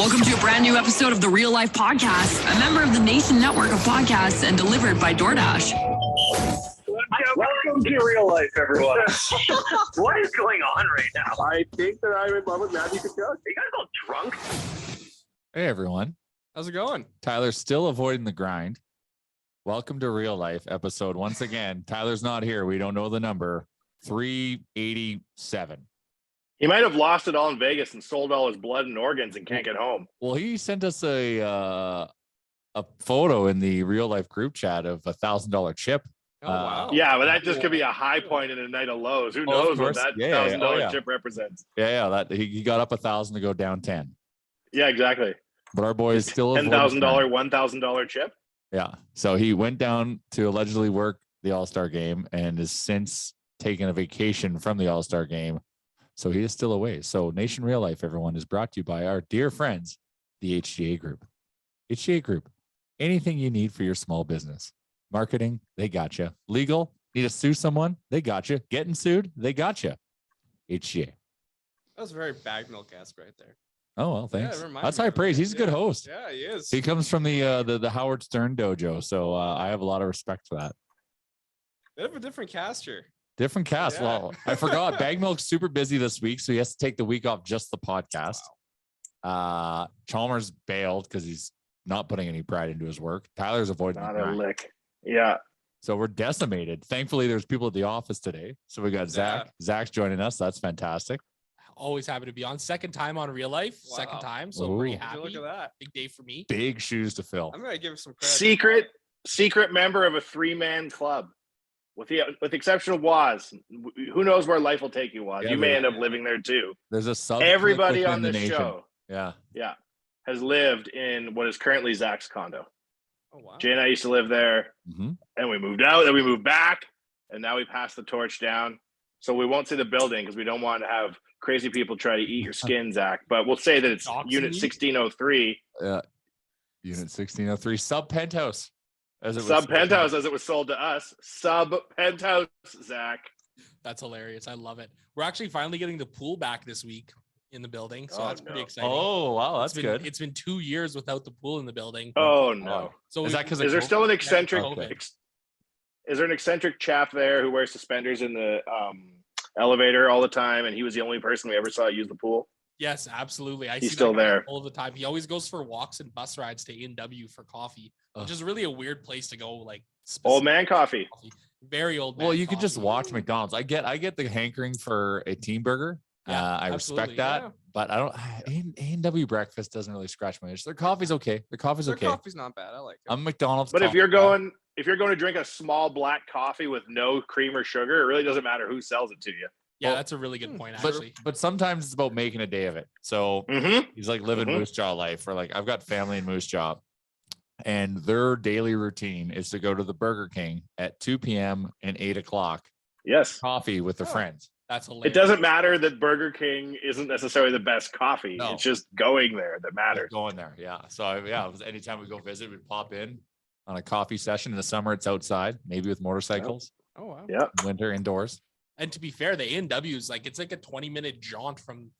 Welcome to a brand new episode of the Real Life Podcast, a member of the Nation Network of podcasts and delivered by DoorDash. Welcome to Real Life, everyone. What is going on right now? I think that I'm in love with Matthew Kachuk. Are you guys all drunk? Hey, everyone. How's it going? Tyler's still avoiding the grind. Welcome to Real Life episode. Once again, Tyler's not here. We don't know the number. 387. He might have lost it all in Vegas and sold all his blood and organs and can't get home. Well, he sent us a photo in the Real Life group chat of $1,000 chip. Oh, wow. Yeah, but that just could be a high point in a night of lows. Who knows what that $1,000 chip represents? Yeah. That he got up 1,000 to go down 10. Yeah, exactly. But our boy is still $10,000, $1,000 chip. Yeah. So he went down to allegedly work the All-Star game and has since taken a vacation from the All-Star game. So he is still away. So Nation Real Life, everyone, is brought to you by our dear friends, the HGA Group. HGA Group, anything you need for your small business. Marketing, they got you. Legal, need to sue someone, they got you. Getting sued, they got you. HGA. That was very BaggedMilk-esque right there. Oh, well, thanks. Yeah, that's high praise. He's a good host. Yeah, he is. He comes from the Howard Stern dojo. So I have a lot of respect for that. Bit of a different caster. Different cast. Yeah. Well, I forgot. BaggedMilk's super busy this week, so he has to take the week off just the podcast. Wow. Chalmers bailed because he's not putting any pride into his work. Tyler's avoiding Not the a grind. lick. Yeah. So we're decimated. Thankfully, there's people at the office today. So we got Zach. Yeah. Zach's joining us. That's fantastic. Always happy to be on. Second time on Real Life. Wow. Second time. So Ooh. pretty Would you happy. look at that. Big day for me. Big shoes to fill. I'm gonna give him some credit. Secret member of a 3-man club. With the exception of Waz, who knows where life will take you, Waz? Yeah, you may but- end up living there too. There's a sub. Everybody on this show, Yeah. has lived in what is currently Zach's condo. Oh wow. Jay and I used to live there, Mm-hmm. and we moved out, then we moved back, and now we passed the torch down. So we won't say the building because we don't want to have crazy people try to eat your skin, Zach. But we'll say that it's Doxing Unit you? 1603, Unit 1603 sub penthouse. As it was sub penthouse, as it was sold to us. Sub penthouse, Zach. That's hilarious. I love it. We're actually finally getting the pool back this week in the building. So Oh, that's pretty no. exciting. Oh wow, that's It's been, good. It's been 2 years without the pool in the building. Oh no! So Is that because Is there still an eccentric? Okay. Is there an eccentric chap there who wears suspenders in the elevator all the time, and he was the only person we ever saw use the pool? Yes, absolutely. I He's see that still guy there. all the time. He always goes for walks and bus rides to A&W for coffee, Ugh. which is really a weird place to go. Like Old man coffee. coffee. Very old. Well, man you could just coffee. watch McDonald's. I get the hankering for a team burger. Yeah, I respect absolutely, that, yeah. but I don't. A&W breakfast doesn't really scratch my itch. Their coffee's okay. Their coffee's Their okay. coffee's not bad. I like it. I'm McDonald's. But if coffee you're guy. going to drink a small black coffee with no cream or sugar, it really doesn't matter who sells it to you. Yeah, Well, that's a really good point, but actually. sometimes it's about making a day of it. So Mm-hmm. he's like living Mhm. Moose Jaw life, or like I've got family in Moose Jaw, and their daily routine is to go to the Burger King at 2 p.m. and 8 o'clock, Yes. coffee with their Oh. friends. That's hilarious. It doesn't matter that Burger King isn't necessarily the best coffee. No. It's just going there that matters. Going there, yeah. So it was anytime we go visit, we'd pop in on a coffee session. In the summer, it's outside, maybe with motorcycles. Oh wow. Yeah. Winter indoors. And to be fair, the A&W is like, it's like a 20-minute jaunt from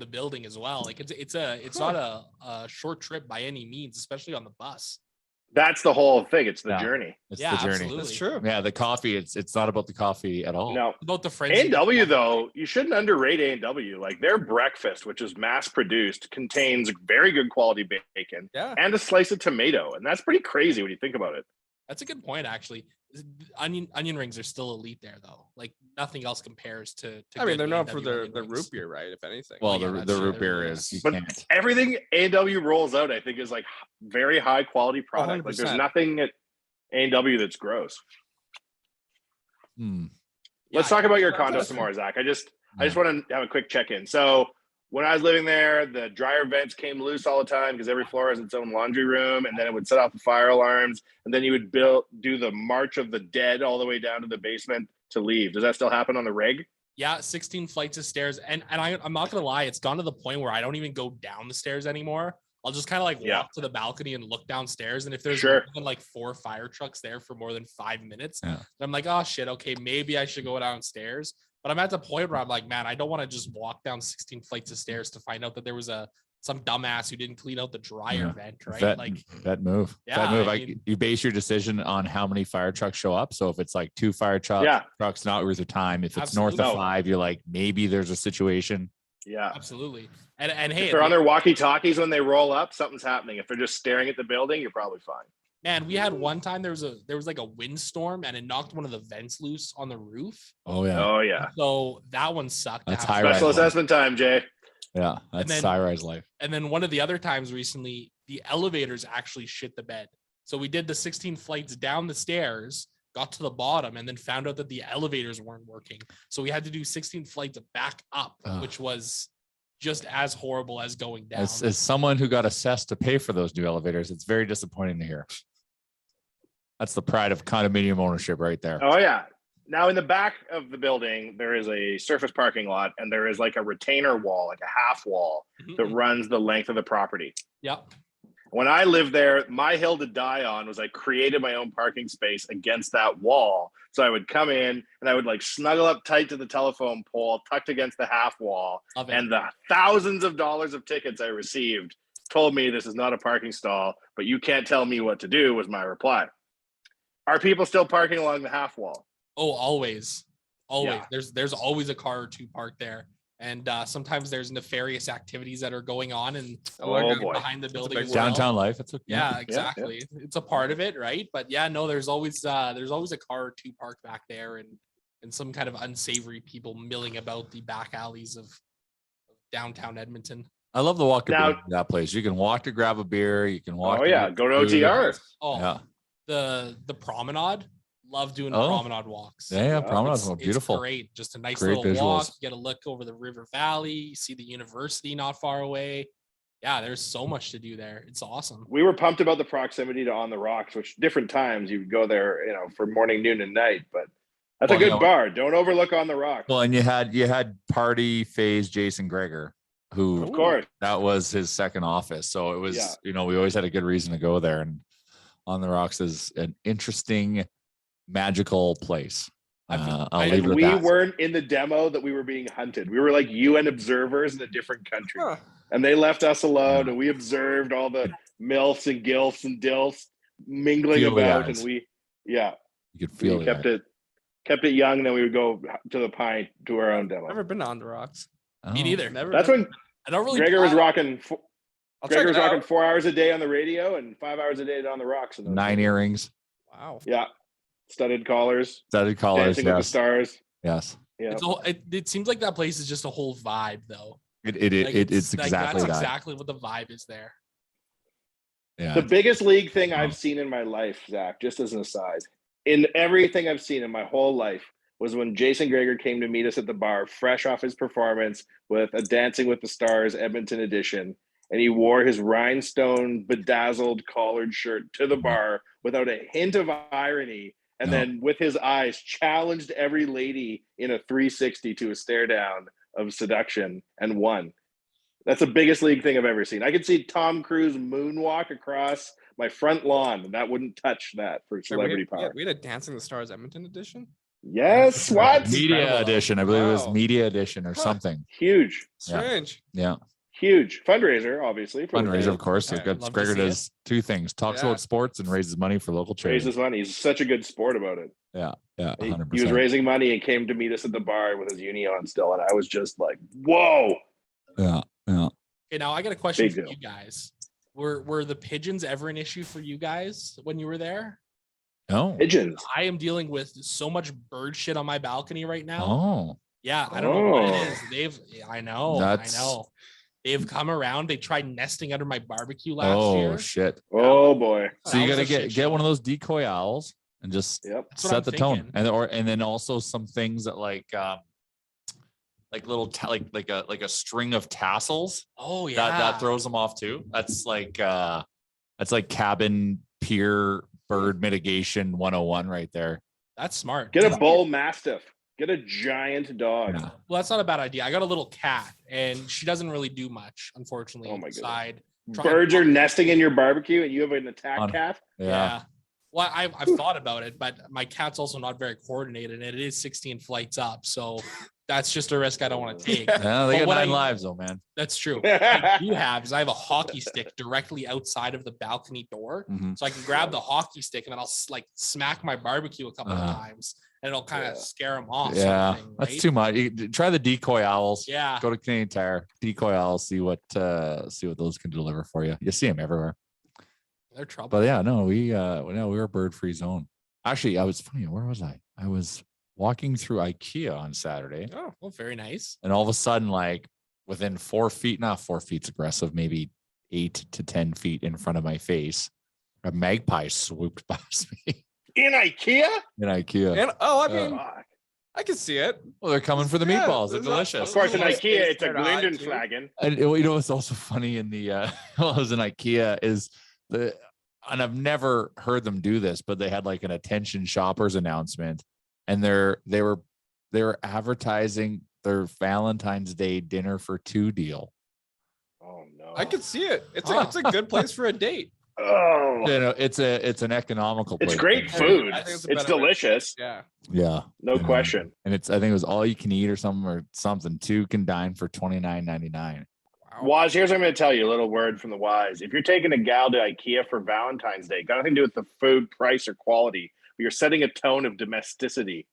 the building as well. Like it's not a short trip by any means, especially on the bus. That's the whole thing. It's the Yeah. journey. It's Yeah, the journey. absolutely. That's true. Yeah, the coffee. It's not about the coffee at all. No. About the friends. A&W though, you shouldn't underrate A&W. Like their breakfast, which is mass produced, contains very good quality bacon Yeah. and a slice of tomato, and that's pretty crazy when you think about it. That's a good point, actually. Onion rings are still elite there, though. Like nothing else compares to I mean, good they're known for A&W their onion root rings. beer, right? If anything. Well, yeah, the that's the true. root beer is you But can't. everything A&W rolls out, I think, is like very high quality product. Like there's 100%. nothing at A&W that's gross. Hmm. Let's Yeah, talk about your that's condo awesome. some more, Zach. I just want to have a quick check-in. So when I was living there, the dryer vents came loose all the time because every floor has its own laundry room, and then it would set off the fire alarms, and then you would do the March of the Dead all the way down to the basement to leave. Does that still happen on the rig? Yeah, 16 flights of stairs. And I'm not gonna lie, it's gone to the point where I don't even go down the stairs anymore. I'll just kind of like Yeah. walk to the balcony and look downstairs. And if there's Sure. more than like 4 fire trucks there for more than 5 minutes, Yeah. then I'm like, oh shit, okay, maybe I should go downstairs. But I'm at the point where I'm like, man, I don't want to just walk down 16 flights of stairs to find out that there was a some dumbass who didn't clean out the dryer vent, right? That move. Yeah, That move. I mean, You base your decision on how many fire trucks show up. So if it's like 2 fire trucks, not worth your time. If it's north of 5, you're like, maybe there's a situation. Yeah, absolutely. And hey, if they're on their walkie-talkies when they roll up, something's happening. If they're just staring at the building, you're probably fine. Man, we had one time there was like a windstorm and it knocked one of the vents loose on the roof. Oh yeah. Oh yeah. So that one sucked. That's high special assessment time, Jay. Yeah, that's high-rise life. And then one of the other times recently, the elevators actually shit the bed. So we did the 16 flights down the stairs, got to the bottom, and then found out that the elevators weren't working. So we had to do 16 flights back up, which was just as horrible as going down. As someone who got assessed to pay for those new elevators, it's very disappointing to hear. That's the pride of condominium ownership right there. Oh yeah. Now in the back of the building, there is a surface parking lot and there is like a retainer wall, like a half wall that runs the length of the property. Yep. When I lived there, my hill to die on was I created my own parking space against that wall. So I would come in and I would like snuggle up tight to the telephone pole, tucked against the half wall. And the thousands of dollars of tickets I received told me this is not a parking stall, but you can't tell me what to do, was my reply. Are people still parking along the half wall? Oh, always. Yeah. There's always a car or two parked there. And sometimes there's nefarious activities that are going on and behind the building as well. Downtown life. It's okay. Yeah, exactly. Yeah. It's a part of it, right? But yeah, no, there's always a car or two parked back there and some kind of unsavory people milling about the back alleys of downtown Edmonton. I love the walkability of that place. You can walk to grab a beer. You can walk. Oh yeah, go to OTR. Oh yeah. The promenade. Love doing promenade walks. Yeah, promenades are beautiful. It's great. Just a nice little walk. Get a look over the river valley. You see the university not far away. Yeah, there's so much to do there. It's awesome. We were pumped about the proximity to On the Rocks, which different times you would go there, for morning, noon, and night. But that's a good bar. Don't overlook On the Rocks. Well, and you had party phase Jason Greger, who of course that was his second office. So it was, we always had a good reason to go there. And On the Rocks is an interesting, magical place. I'll leave it at that. We weren't in the demo that we were being hunted. We were like UN observers in a different country. And they left us alone and we observed all the MILFs and GILFs and DILFs mingling about. And you could feel it. Kept it young, and then we would go to the Pine to our own demo. Never been on the Rocks. Me neither. That's when I don't really Gregor was rocking 4 hours a day on the radio and 5 hours a day on the Rocks. 9 earrings. Wow. Yeah. Studded collars. Dancing with the stars. Yes. Yeah. It seems like that place is just a whole vibe, though. It's exactly that's that. exactly what the vibe is there. Yeah. The biggest league thing I've seen in my life, Zach, just as an aside, in everything I've seen in my whole life, was when Jason Greger came to meet us at the bar, fresh off his performance with a Dancing with the Stars Edmonton edition. And he wore his rhinestone bedazzled collared shirt to the bar without a hint of irony. And then with his eyes challenged every lady in a 360 to a stare down of seduction and won. That's the biggest league thing I've ever seen. I could see Tom Cruise moonwalk across my front lawn, and that wouldn't touch that for celebrity power. We had a Dancing with the Stars Edmonton edition. Yes, what? Media edition. I believe it was media edition or something. Huge. Strange. Yeah. Huge fundraiser, obviously. Fundraiser, of course. So Greger does 2 things: talks about sports and raises money for local charities. Raises money. He's such a good sport about it. Yeah, 100%. He was raising money and came to meet us at the bar with his uni on still, and I was just like, "Whoa!" Yeah. Okay, now I got a question for you guys. Were the pigeons ever an issue for you guys when you were there? No. Pigeons. I am dealing with so much bird shit on my balcony right now. Oh. Yeah, I don't know what it is. I know. They've come around. They tried nesting under my barbecue last year. Oh shit. Oh boy. So you gotta get one of those decoy owls and just set the tone. And then also some things that like little like a string of tassels. Oh yeah. That throws them off too. That's like cabin pier bird mitigation 101 right there. That's smart. Get a bull mastiff. Get a giant dog. Yeah. Well, that's not a bad idea. I got a little cat, and she doesn't really do much, unfortunately. Oh my God. Birds are nesting in your barbecue, and you have an attack cat? Yeah. Well, I've thought about it, but my cat's also not very coordinated, and it is 16 flights up. So that's just a risk I don't want to take. Yeah, they But got what 9 I- lives though, man. That's true. What I do have is I have a hockey stick directly outside of the balcony door. Mhm. So I can grab the hockey stick and then I'll like smack my barbecue a couple of times and it'll kind of scare them off. sort of Yeah, thing, that's right? too much. Try the decoy owls. Yeah. Go to Canadian Tire. Decoy owls. See what those can deliver for you. You see them everywhere. They're trouble. But yeah, no, we were a bird-free zone. Actually, I was funny. Where was I? I was walking through IKEA on Saturday, Oh, well, very nice. and all of a sudden, like within 4 feet, not 4 feet's aggressive, maybe 8 to 10 feet in front of my face, a magpie swooped past me In IKEA? in IKEA. And I mean, Fuck. I can see it. Well, they're coming for the Yeah, meatballs. They're there's not- delicious. Of course, in Nice IKEA, it's a taste there to hide, too. Glindenflagon. And what's also funny in the while I was in IKEA is and I've never heard them do this, but they had like an attention shoppers announcement, and they were advertising their Valentine's Day dinner for 2 deal. Oh no. I can see it. It's a good place for a date. Oh, You know, it's an economical place. it's great I food. think it's a It's better way. delicious. Yeah. Yeah. No question. And I think it was all you can eat or something. 2 can dine for $29.99. Waz, here's what I'm going to tell you. A little word from the wise. If you're taking a gal to IKEA for Valentine's Day, got nothing to do with the food, price, or quality, but you're setting a tone of domesticity.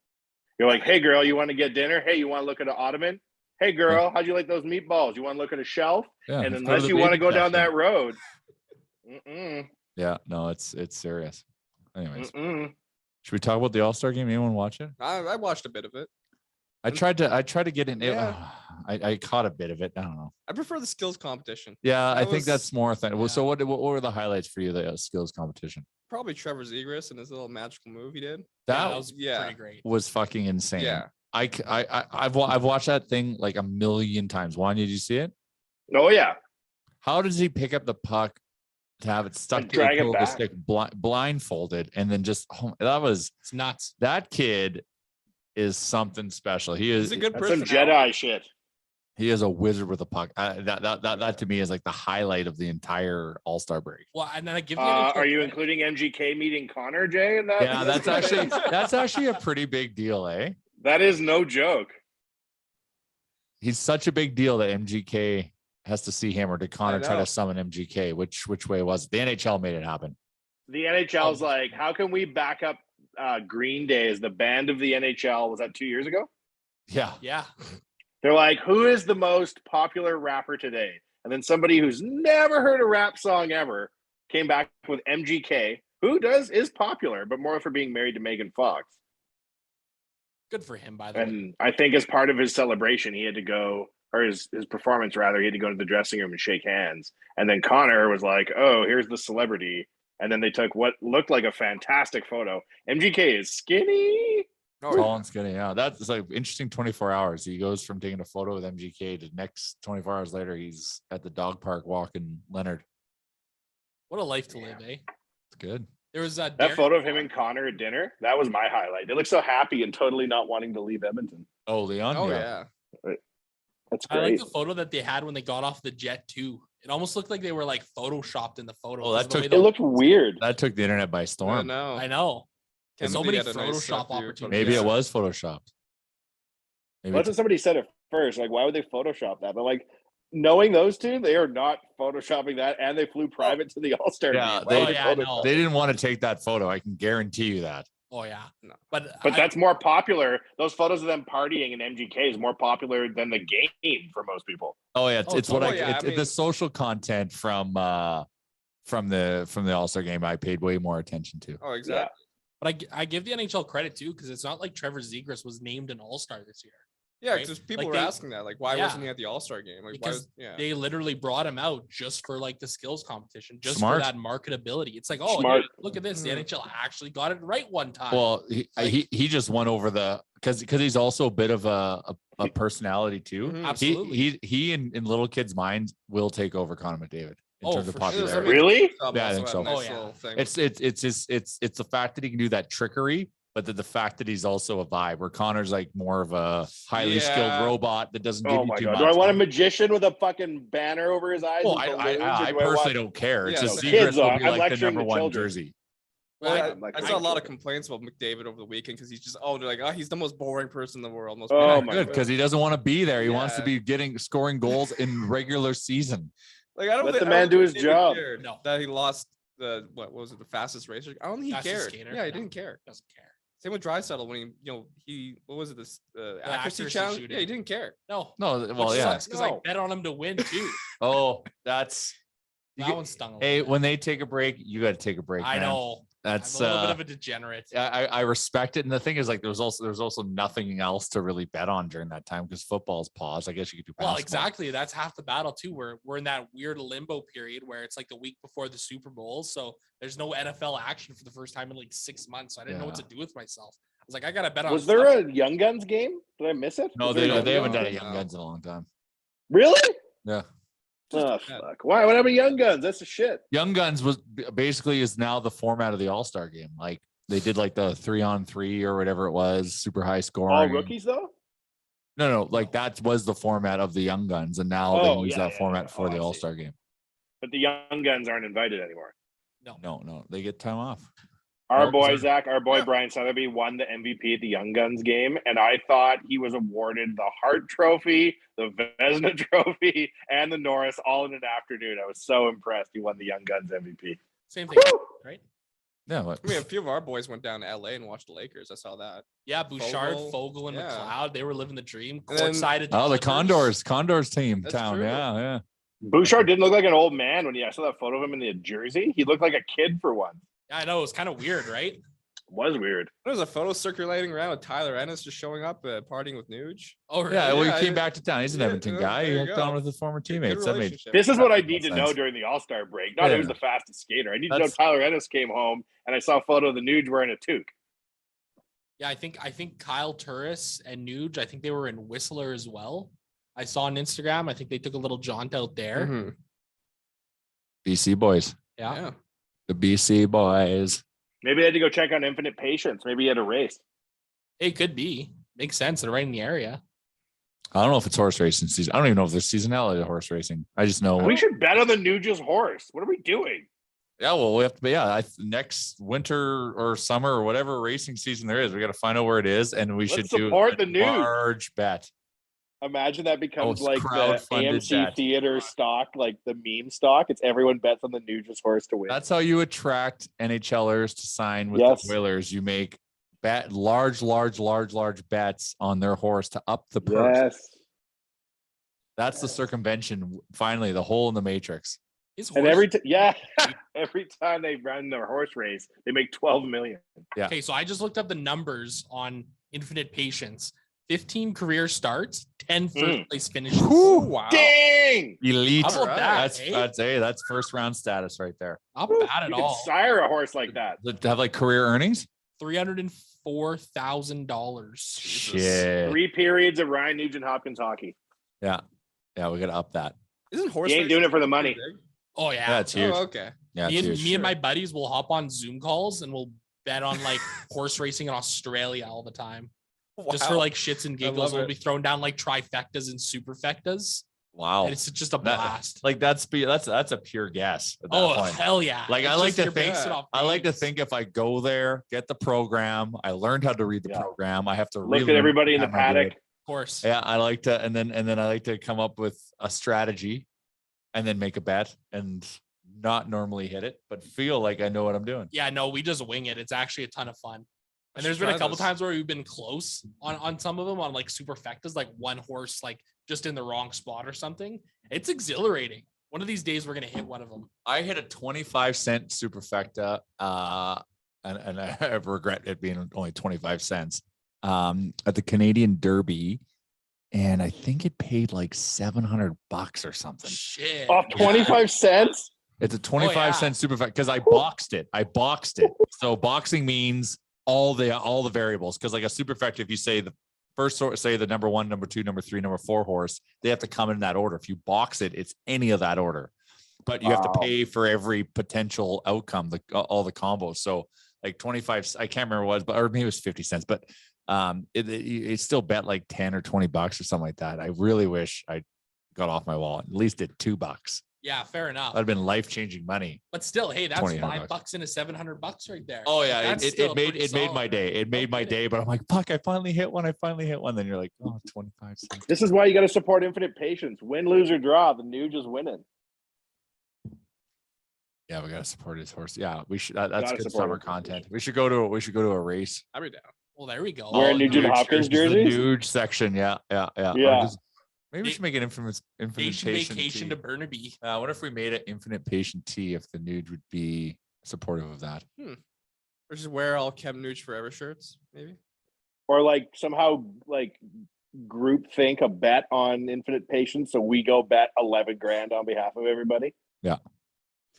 You're like, hey, girl, you want to get dinner? Hey, you want to look at an ottoman? Hey, girl, how'd you like those meatballs? You want to look at a shelf? Yeah. And let's go to unless the you want to baby go down section. that road, Yeah, no, it's serious. Anyways, mm-mm. should we talk about the All-Star game? Anyone watch it? I watched a bit of it. I tried to get in. Yeah. I caught a bit of it. I don't know. I prefer the skills competition. Yeah, I That think was- that's more thing. Well, so yeah. what were the highlights for you? The skills competition. Probably Trevor Zegras and his little magical move he did. That that was yeah. pretty great. was fucking insane. Yeah. I've watched that thing like a million times. Wanye, did you see it? Oh, yeah. How does he pick up the puck to have it stuck And to the drag it toe of the back. stick, blindfolded, and then just It's nuts. that kid is something special. He He's is a good That's some person. Jedi shit. he is a wizard with a puck. That to me is like the highlight of the entire All-Star break. Well, and then I give you. Are you including MGK meeting Connor, Jay, in that? Yeah, that's actually a pretty big deal, eh? That is no joke. He's such a big deal that MGK has to see him, or did Connor try know. to summon MGK? Which way was it? The NHL made it happen. The NHL's like, how can we back up Green Day as the band of the NHL? Was that 2 years ago? Yeah. Yeah. They're like, who is the most popular rapper today? And then somebody who's never heard a rap song ever came back with MGK, who is popular, but more for being married to Megan Fox. Good for him, by the way. And I think as part of his celebration, he had to go, or his performance rather, he had to go to the dressing room and shake hands. And then Connor was like, oh, here's the celebrity. And then they took what looked like a fantastic photo. MGK is skinny. Tall and skinny. Yeah. That's like interesting 24 hours. He goes from taking a photo with MGK to next 24 hours later, he's at the dog park walking Leonard. What a life to live, eh? It's good. There was That Derek- photo of him and Connor at dinner, that was my highlight. They look so happy and totally not wanting to leave Edmonton. Oh, Leon. Oh yeah. That's I like great. the photo that they had when they got off the jet too. It almost looked like they were like photoshopped in the photo. Oh, that 'cause the way took- they- It looked weird. That took the internet by I storm. know. I know. There's so Kennedy many had a nice Photoshop view, but opportunities. Maybe yeah. it was photoshopped. Maybe That's what somebody said at first. Like, why would they Photoshop that? But like, knowing those two, they are not Photoshopping that, and they flew private to the All-Star Yeah, game. they- Why would Oh, yeah, I Photoshop know. they didn't want to take that photo. I can guarantee you that. Oh yeah. No. But But that's more popular. Those photos of them partying in MGK is more popular than the game for most people. Oh yeah, it's, Oh, it's what totally, yeah, it's I mean- the social content from the All-Star game I paid way more attention to. Oh, exactly. But I give the NHL credit too, because it's not like Trevor Zegras was named an All-Star this year. Yeah, Right? because people Like were they- asking that, like, why Yeah. wasn't he at the All-Star game? Like, Because yeah. They literally brought him out just for like the skills competition, just Smart. for that marketability. It's like, oh, Smart. here, look at this. The Mhm. NHL actually got it right one time. Well, he just won over the because he's also a bit of a personality too. Mhm. Absolutely. He in little kids' minds will take over Connor McDavid in Oh, terms of for sure. popularity. Really? Sub Yeah, I also think had so. a nice Oh, yeah. little thing. It's the fact that he can do that trickery, but the fact that he's also a vibe. Where Connor's like more of a highly skilled Yeah. robot that doesn't give Oh you my too god! much. Do I want a magician with a fucking banner over his eyes? Well, with I balloons, or do personally want- don't care. It's Yeah, just the Zegras kids will are. be I'm like the lecturing number the one children. jersey. Well, Like, I saw a lot of complaints about McDavid over the weekend because he's just they're like, oh, he's the most boring person in the world. Most Oh, boring my Good, person." because he doesn't want to be there. He wants to Yeah. be scoring goals in regular season. Like I don't Let think, the I don't man do think his David job. cared No. that he lost the what was it, the fastest racer? I don't think he Fastest cared. skater? Yeah, he No. didn't care. Doesn't care. Same with Draisaitl when he what was it, this accuracy accuracy challenge? shooting. Yeah, he didn't care. No. No, well, Which yeah. sucks because I No. bet on him to win too. Oh, that's That one stung a little hey. bit. When they take a break, you got to take a break. I man. know. That's I'm a little bit of a degenerate. I respect it, and the thing is, like, there's also nothing else to really bet on during that time because football's paused. I guess you could do Well, basketball. exactly. That's half the battle too. We're in that weird limbo period where it's like the week before the Super Bowl, so there's no NFL action for the first time in like 6 months. So I didn't know what to do with myself. I was like, I gotta bet on. Was stuff. there a Young Guns game? Did I miss it? No, Was there a Young they haven't Guns done a game? Young No. Guns in a long time. Really? Yeah, Oh, fuck. Why? What happened to Young Guns? That's the shit. Young Guns was basically is now the format of the All Star game. Like they did like the 3-on-3 or whatever it was, super high scoring. All rookies, though? No, like that was the format of the Young Guns, and now Oh, they use yeah, that yeah, format yeah. for Oh, the I see. All Star game. But the Young Guns aren't invited anymore. No, they get time off. Our Well boy, deserved. Zach, our boy Yeah. Brian Sotheby won the MVP at the Young Guns game, and I thought he was awarded the Hart Trophy, the Vezina Trophy, and the Norris all in an afternoon. I was so impressed. He won the Young Guns MVP. Same thing, Woo! right? Yeah, but I mean, a few of our boys went down to LA and watched the Lakers. I saw that. Yeah, Bouchard, Fogle, Fogle, and yeah. McLeod, they were living the dream. And then- Courtside at oh, the Chalmers. Condors team That's town. true. Yeah. Bouchard didn't look like an old man when I saw that photo of him in the jersey. He looked like a kid for once. Yeah, I know it was kind of weird, right? Was weird. There was a photo circulating around with Tyler Ennis just showing up, partying with Nuge. Oh, really? Yeah, well, Yeah, he came back to town. He's an yeah, Edmonton yeah, guy. He there you hooked go. on with his former Good teammates. That made relationship. This is what I That need makes to know sense. during the All-Star break. Not Yeah. who's the fastest skater. I need to know That's- Tyler Ennis came home and I saw a photo of the Nuge wearing a toque. Yeah, I think Kyle Turris and Nuge, I think they were in Whistler as well. I saw on Instagram. I think they took a little jaunt out there. Mhm. BC boys. Yeah. Yeah. The BC boys. Maybe they had to go check on Infinite Patience. Maybe he had a race. It could be. Makes sense. They're right in the area. I don't know if it's horse racing season. I don't even know if there's seasonality to horse racing. I just know. We should bet on the Nuge's horse. What are we doing? Yeah, well, we have to. Yeah, next winter or summer or whatever racing season there is, we got to find out where it is, and we Let's should do support a the Nuge. large bet. Imagine that becomes Oh, like the crowdfunded AMC bet. theater stock, like the meme stock. It's everyone bets on the Nuge's horse to win. That's how you attract NHLers to sign with Yes. the Oilers. You make large bets on their horse to up the purse. yes. That's the circumvention. Finally, the hole in the matrix. His And horse- every time they run their horse race, they make 12 million. Okay, so I just looked up the numbers on Infinite Patience. 15 career starts, 10 first place finishes. Wow. Dang! Elite. How about that, That's first round status right there. Not bad at You can all. sire a horse like that. To have like career earnings. $304,000. Shit. 3 periods of Ryan Nugent Hopkins hockey. Yeah, we got to up that. Isn't horse He ain't doing it for the money. pretty big? Oh, yeah. Yeah, it's huge. Oh, okay. Yeah, me it's and, huge. me and my buddies will hop on Zoom calls and we'll bet on like horse racing in Australia all the time. Just for Wow. like shits and I giggles. love We'll it. be throwing down like trifectas and superfectas. Wow. And it's just a That- blast. Like that's a pure guess at that Oh, point. hell yeah. Like, It's I like just to you're think- basing off I like to names. think if I go there, get the program, I learned how to read the Yeah. program. I have to Look at relearn everybody in the time I did. paddock. Of course. Yeah, I like to, and then I like to come up with a strategy, and then make a bet, and not normally hit it, but feel like I know what I'm doing. Yeah, no, we just wing it. It's actually a ton of fun. I And there's should been a try couple this. times where we've been close on some of them on like superfectas, like one horse like just in the wrong spot or something. It's exhilarating. One of these days we're gonna hit one of them. I hit a 25-cent superfecta, and I regret it being only 25 cents at the Canadian Derby, and I think it paid like $700 or something. Shit. Off 25 cents? It's a 25-cent superfecta because I boxed it. So boxing means all the variables, because like a superfecta, if you say the first horse, say the number 1, number 2, number 3, number 4 horse, they have to come in that order. If you box it, it's any of that order, but you have to Wow. pay for every potential outcome, all the combos. So like 25, I can't remember what it was, but or maybe it was 50 cents, but it still bet like 10 or $20 or something like that. I really wish I got off my wallet. At least did $2. Yeah, fair enough. That'd have been life-changing money. But still, hey, that's $2,800 $5 into $700 right there. Oh yeah, That's it still made pretty it made my solid. day. It made my day. But I'm like, fuck, I finally hit one. Then you're like, oh, 25 cents. This is why you got to support Infinite Patience. Win, lose, or draw. The Nuge is winning. Yeah, we gotta support his horse. Yeah, we should. That's Gotta good support summer Infinite content. Patience. We should go to a race. I'll be down. Well, there we go. Wearing Nugent Hopkins jerseys? The Nuge section. Yeah. Yeah. Maybe we should make an infinite Nation patient vacation tee. to Burnaby. I wonder if we made an infinite patient tee if the Nuge would be supportive of that. Or just wear all Chem Nooch Forever shirts, maybe. Or like somehow like group think a bet on Infinite Patience. So we go bet 11 grand on behalf of everybody. Yeah.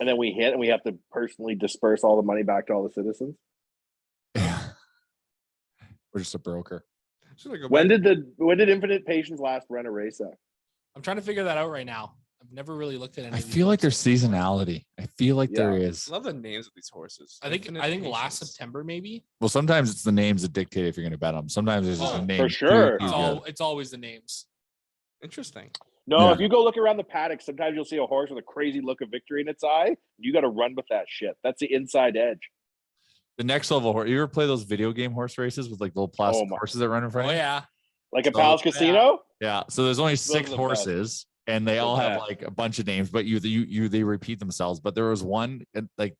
And then we hit and we have to personally disperse all the money back to all the citizens. Yeah. We're just a broker. Should I go When back? did Infinite Patience last run a race at? I'm trying to figure that out right now. I've never really looked at any. I of these feel like books. there's seasonality. I feel like there is. I love the names of these horses. I think Infinite last Patience. September maybe. Well, sometimes it's the names that dictate if you're going to bet them. Sometimes there's just Oh, a name. for sure. too good. It's always the names. Interesting. No, Yeah. if you go look around the paddock, sometimes you'll see a horse with a crazy look of victory in its eye. You got to run with that shit. That's the inside edge. The next level horse. You ever play those video game horse races with like little plastic my- horses that run in front Oh of you? yeah. Like a So- Palace Casino? Yeah. So there's only are 6 the best. horses, and they The all have best. like a bunch of names, but they repeat themselves. But there was one like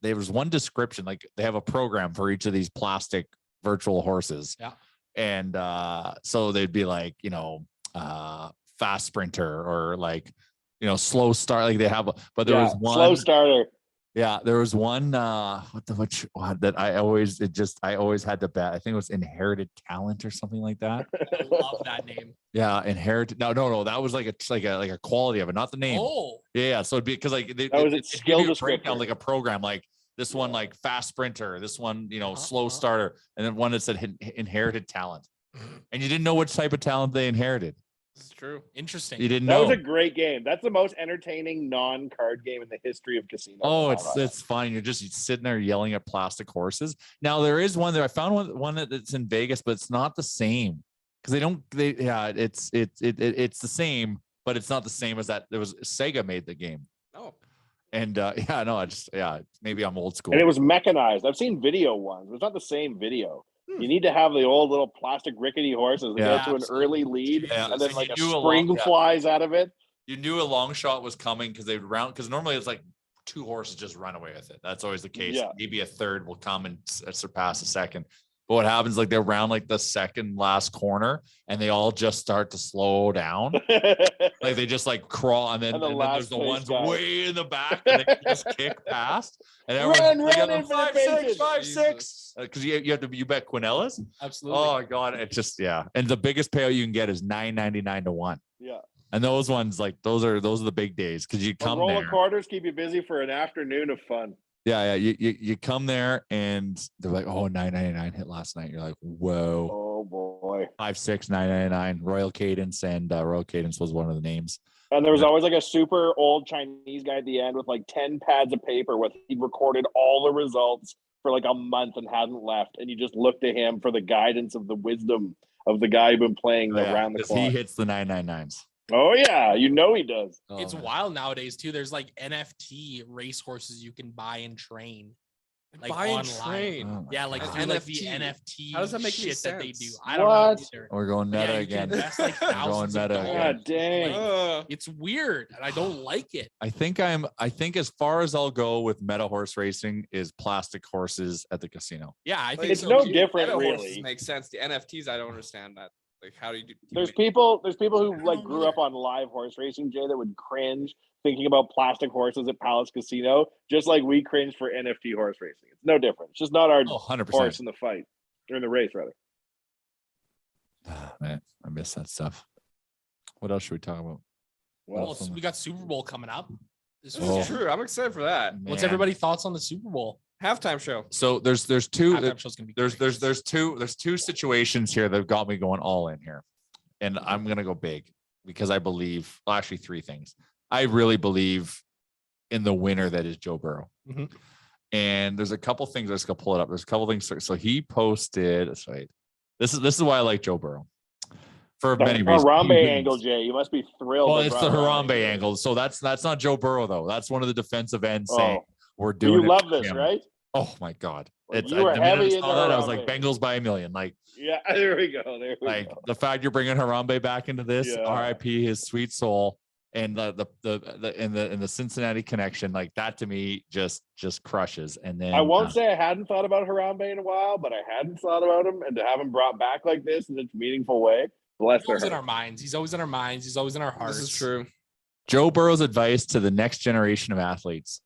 there was one description, like they have a program for each of these plastic virtual horses. Yeah. And so they'd be like, fast sprinter or like, slow start. Like they have, but there was one slow starter. Yeah, there was one that I always had to bet. I think it was Inherited Talent or something like that. I love that name. Yeah, Inherited. No, that was like a quality of it, not the name. Oh, Yeah, so it'd be because like That was its it'd skill give you a breakdown, descriptor. like a program, like this one like fast sprinter, this one slow Uh-huh. starter, and then one that said Inherited Talent, and you didn't know which type of talent they inherited. This is true. interesting. You didn't That know. was a great game. That's the most entertaining non-card game in the history of casinos. Oh, it's fine. You're just sitting there yelling at plastic horses. Now there is one there. I found one that's in Vegas, but it's not the same because it's the same, but it's not the same as that. There was Sega made the game, Oh, and maybe I'm old school. And it was mechanized. I've seen video ones. It's not the same video. You need to have the old little plastic rickety horses that Yeah, go to an early lead, Yeah, and then so like you a knew spring long- yeah. flies out of it. You knew a long shot was coming because they'd round. Because normally it's like 2 horses just run away with it. That's always the case. Yeah. Maybe a third will come and surpass a second. But what happens, like they're around like the second last corner, and they all just start to slow down. Like they just like crawl, and then And the there's last the place ones guy. way in the back that they just kick past. And Run, everyone's run, like, Infinite 5, 6, Patience. 5, 6. Because you have to bet Quinellas. Absolutely. Oh my god, it's just And the biggest payout you can get is $9.99 to 1. Yeah. And those ones, like those are the big days because you A come roll there. of quarters keep you busy for an afternoon of fun. Yeah. You come there and they're like, oh, $9.99 hit last night. You're like, whoa. Oh boy. 5, 6, $9.99. Royal Cadence, and Royal Cadence was one of the names. And there was always like a super old Chinese guy at the end with like 10 pads of paper with he recorded all the results for like a month and hadn't left. And you just look to him for the guidance of the wisdom of the guy who's been playing around the Because clock. he hits the 999s. Oh yeah, you know he does. Oh, It's man. wild nowadays too. There's like NFT racehorses you can buy and train. Like buy and online. train. Oh my Yeah, like God. through like the NFT. NFT How does that make any shit that they do. sense? I don't know What? either. We're going meta Yeah, you can again. invest, like, We're going thousands of meta dollars. again. God dang. It's weird and I don't like it. I think as far as I'll go with meta horse racing is plastic horses at the casino. Yeah, I think It's so no too. different, Meta horses really. makes sense. The NFTs, I don't understand that. Like, how do you do? There's people who I like don't grew either. up on live horse racing, Jay, that would cringe thinking about plastic horses at Palace Casino, just like we cringe for NFT horse racing. It's no different. It's just not our Oh, 100%. horse in the fight or in the race, rather. Man, I miss that stuff. What else should we talk about? Well, Well, we got Super Bowl coming up. This This Oh. is true. I'm excited for that. What's Man. everybody's thoughts on the Super Bowl? Halftime show. So there's two Halftime show's gonna be there's great. there's two situations here that have got me going all in here, and I'm gonna go big because I believe, well, actually 3 things. I really believe in the winner that is Joe Burrow. Mhm. And there's a couple things. I'm just gonna pull it up. There's a couple things. So he posted. That's right. This is why I like Joe Burrow. for The many reasons. Harambe He wins. angle, Jay. You must be thrilled. Well, they it's brought the Harambe angle. So that's not Joe Burrow though. That's one of the defensive ends saying we're But doing you it love for this, him. right? Oh my God. It's You were the minute I heavy saw into that, I was like, Harambe. Bengals by a million. Like, Yeah, there we go. There we go. the fact you're bringing Harambe back into this, Yeah. RIP his sweet soul, and the Cincinnati connection, like that to me just crushes. And then I won't say I hadn't thought about Harambe in a while, but I hadn't thought about him, and to have him brought back like this in a meaningful way. Bless He's always their in our heart. minds. He's always in our minds. He's always in our hearts. This is true. Joe Burrow's advice to the next generation of athletes: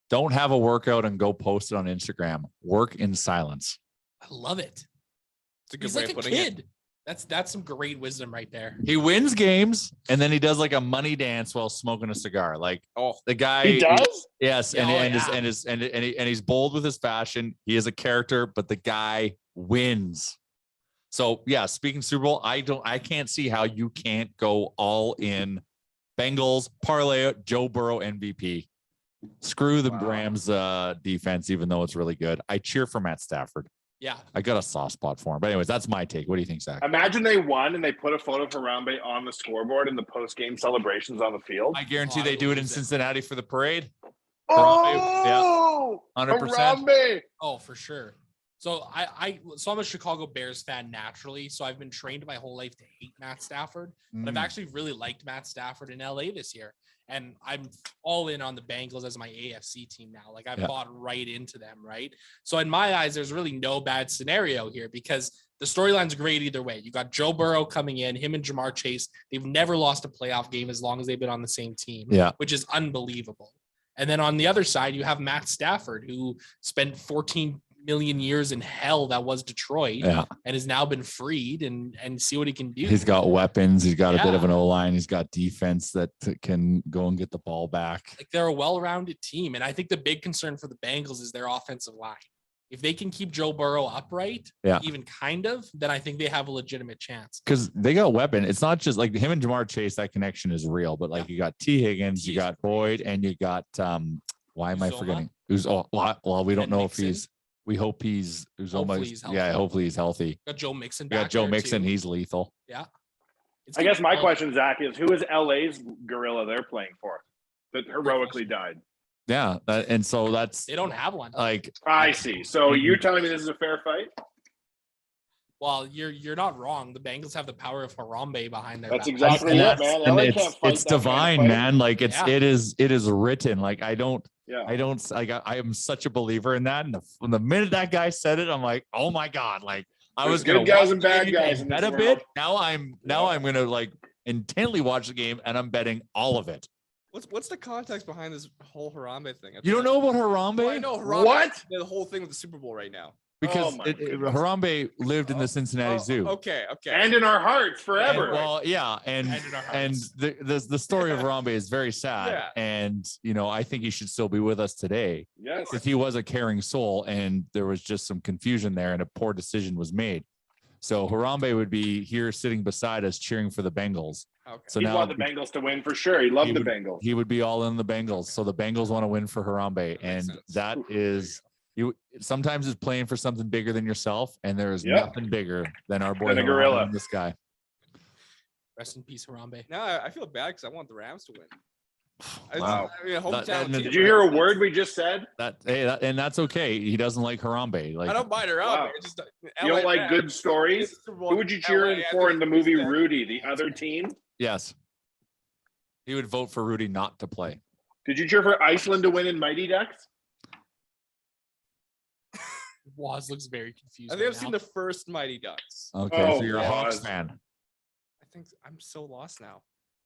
don't have a workout and go post it on Instagram. Work in silence. I love it. It's a good He's way like of a putting it. kid. That's some great wisdom right there. He wins games and then he does like a money dance while smoking a cigar. Like Oh, the guy He does? Yes, Oh, and yeah. he's bold with his fashion. He is a character, but the guy wins. So yeah, speaking Super Bowl, I can't see how you can't go all in. Bengals parlay it, Joe Burrow MVP. Screw the Rams defense, even though it's really good. I cheer for Matt Stafford. Yeah. I got a soft spot for him. But anyways, that's my take. What do you think, Zach? Imagine they won and they put a photo of Harambe on the scoreboard in the post-game celebrations on the field. I guarantee Oh, they I do it in lose it. Cincinnati for the parade. Oh, 100%. Harambe. Oh, for sure. So so I'm a Chicago Bears fan naturally. So I've been trained my whole life to hate Matt Stafford, but I've actually really liked Matt Stafford in LA this year. And I'm all in on the Bengals as my AFC team now. Like I've bought right into them, right? So in my eyes, there's really no bad scenario here because the storyline's great either way. You got Joe Burrow coming in, him and Jamar Chase. They've never lost a playoff game as long as they've been on the same team, which is unbelievable. And then on the other side, you have Matt Stafford, who spent 14 million years in hell that was Detroit and has now been freed and see what he can do. He's got weapons. He's got a bit of an O-line. He's got defense that can go and get the ball back. Like they're a well-rounded team. And I think the big concern for the Bengals is their offensive line. If they can keep Joe Burrow upright, even kind of, then I think they have a legitimate chance. Because they got weapon. It's not just like him and Jamar Chase, that connection is real, but like you got T. Higgins, you got Boyd, and you got why am I forgetting? Who's well, we don't know if he's we hope he's hopefully he's healthy. hopefully he's healthy. Got Joe Mixon We got Joe Mixon, too. he's lethal. Yeah. I guess my question, Zach, is who is LA's gorilla they're playing for that heroically died? Yeah, and so that's They don't have one. like I see. So you're telling me this is a fair fight? Well, you're not wrong. The Bengals have the power of Harambe behind their That's back. exactly and it, that's- man. and LA it's can't fight that kind of divine, fight. man. Like Yeah. it is written. Like I don't Yeah. I am such a believer in that. And when the minute that guy said it, I'm like, oh my God. Like I There's was gonna good guys watch and the bad game guys and in bet this a world. bit. Now I'm gonna like intently watch the game and I'm betting all of it. what's the context behind this whole Harambe thing? You don't know about Harambe? Well, I know Harambe. What? The whole thing with the Super Bowl right now. Because Oh my goodness. Harambe lived in the Cincinnati Zoo. Okay. And in our hearts forever. And, well, yeah, and And in our hearts. the story of Harambe is very sad, Yeah. and I think he should still be with us today Yes. because he was a caring soul, and there was just some confusion there, and a poor decision was made. So Harambe would be here sitting beside us, cheering for the Bengals. Okay. So He'd now want the Bengals to win for sure. He loved the Bengals. he would be all in the Bengals. So the Bengals want to win for Harambe, and sense. that is. You sometimes is playing for something bigger than yourself, and there is Yeah. nothing bigger than our boy Than a Harambe gorilla. in this guy. Rest in peace, Harambe. Now I feel bad because I want the Rams to win. Wow. I mean, hometown That- team, Did you hear a right? word we just said? And that's okay. He doesn't like Harambe. Like I don't mind her out. Wow. I just You don't like good stories? Who would you cheer in for in the movie Rudy, the other team? yes, he would vote for Rudy not to play. Did you cheer for Iceland to win in Mighty Ducks? Waz looks very confused. I think right I've seen now. the first Mighty Ducks. Okay, Oh, so you're a Hawks God. fan. I think I'm so lost now.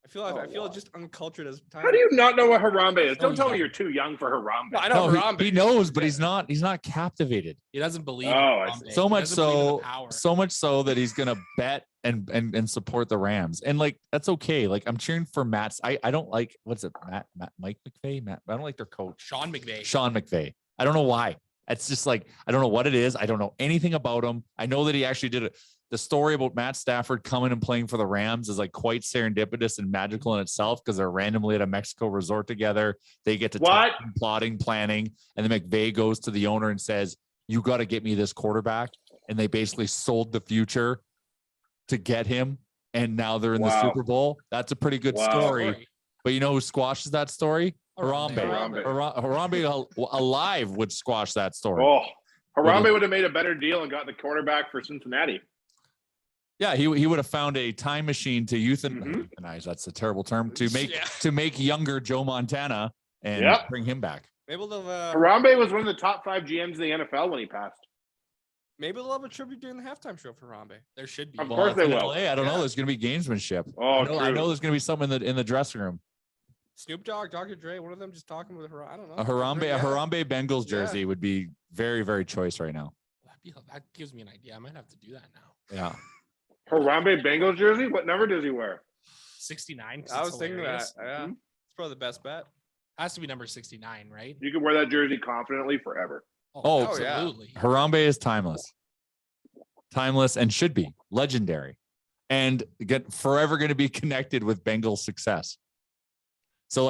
I feel wow. just uncultured as time. How do you not know what Harambe is? Don't Oh, tell yeah. me you're too young for Harambe. No, I know No, Harambe. he knows, but he's not captivated. He doesn't believe. Oh, in I Harambe. see. So He much doesn't believe in the so, power. so much so that he's gonna bet and support the Rams. And like that's okay. Like I'm cheering for Matt's. I don't like Mike McVay. I don't like their coach. Sean McVay. Sean McVay. I don't know why. It's just like I don't know what it is. I don't know anything about him. I know that he actually did it. The story about Matt Stafford coming and playing for the Rams is like quite serendipitous and magical in itself because they're randomly at a Mexico resort together. They get to What? talk, plotting, planning, and then McVay goes to the owner and says, "You got to get me this quarterback." And they basically sold the future to get him. and now they're in the Wow. Super Bowl. That's a pretty good Wow. story. But you know who squashes that story? Harambe. Harambe. Harambe alive would squash that story. Oh, Harambe would have made a better deal and got the quarterback for Cincinnati. Yeah, he would have found a time machine to euthanize. That's a terrible term to make younger Joe Montana and bring him back. Maybe they'll Harambe was one of the top 5 GMs in the NFL when he passed. maybe they'll have a tribute during the halftime show for Harambe. There should be. Of course they will. LA, I don't know. There's going to be gamesmanship. Oh, I know there's going to be something in the dressing room. Snoop Dogg, Dr. Dre, one of them just talking with Harambe. I don't know. A Harambe Bengals jersey would be very, very choice right now. That gives me an idea. I might have to do that now. Yeah. Harambe Bengals jersey? What number does he wear? 69. I was thinking that. Yeah, it's probably the best bet. Has to be number 69, right? You can wear that jersey confidently forever. Oh, absolutely. Harambe is timeless and should be legendary and forever going to be connected with Bengals success. So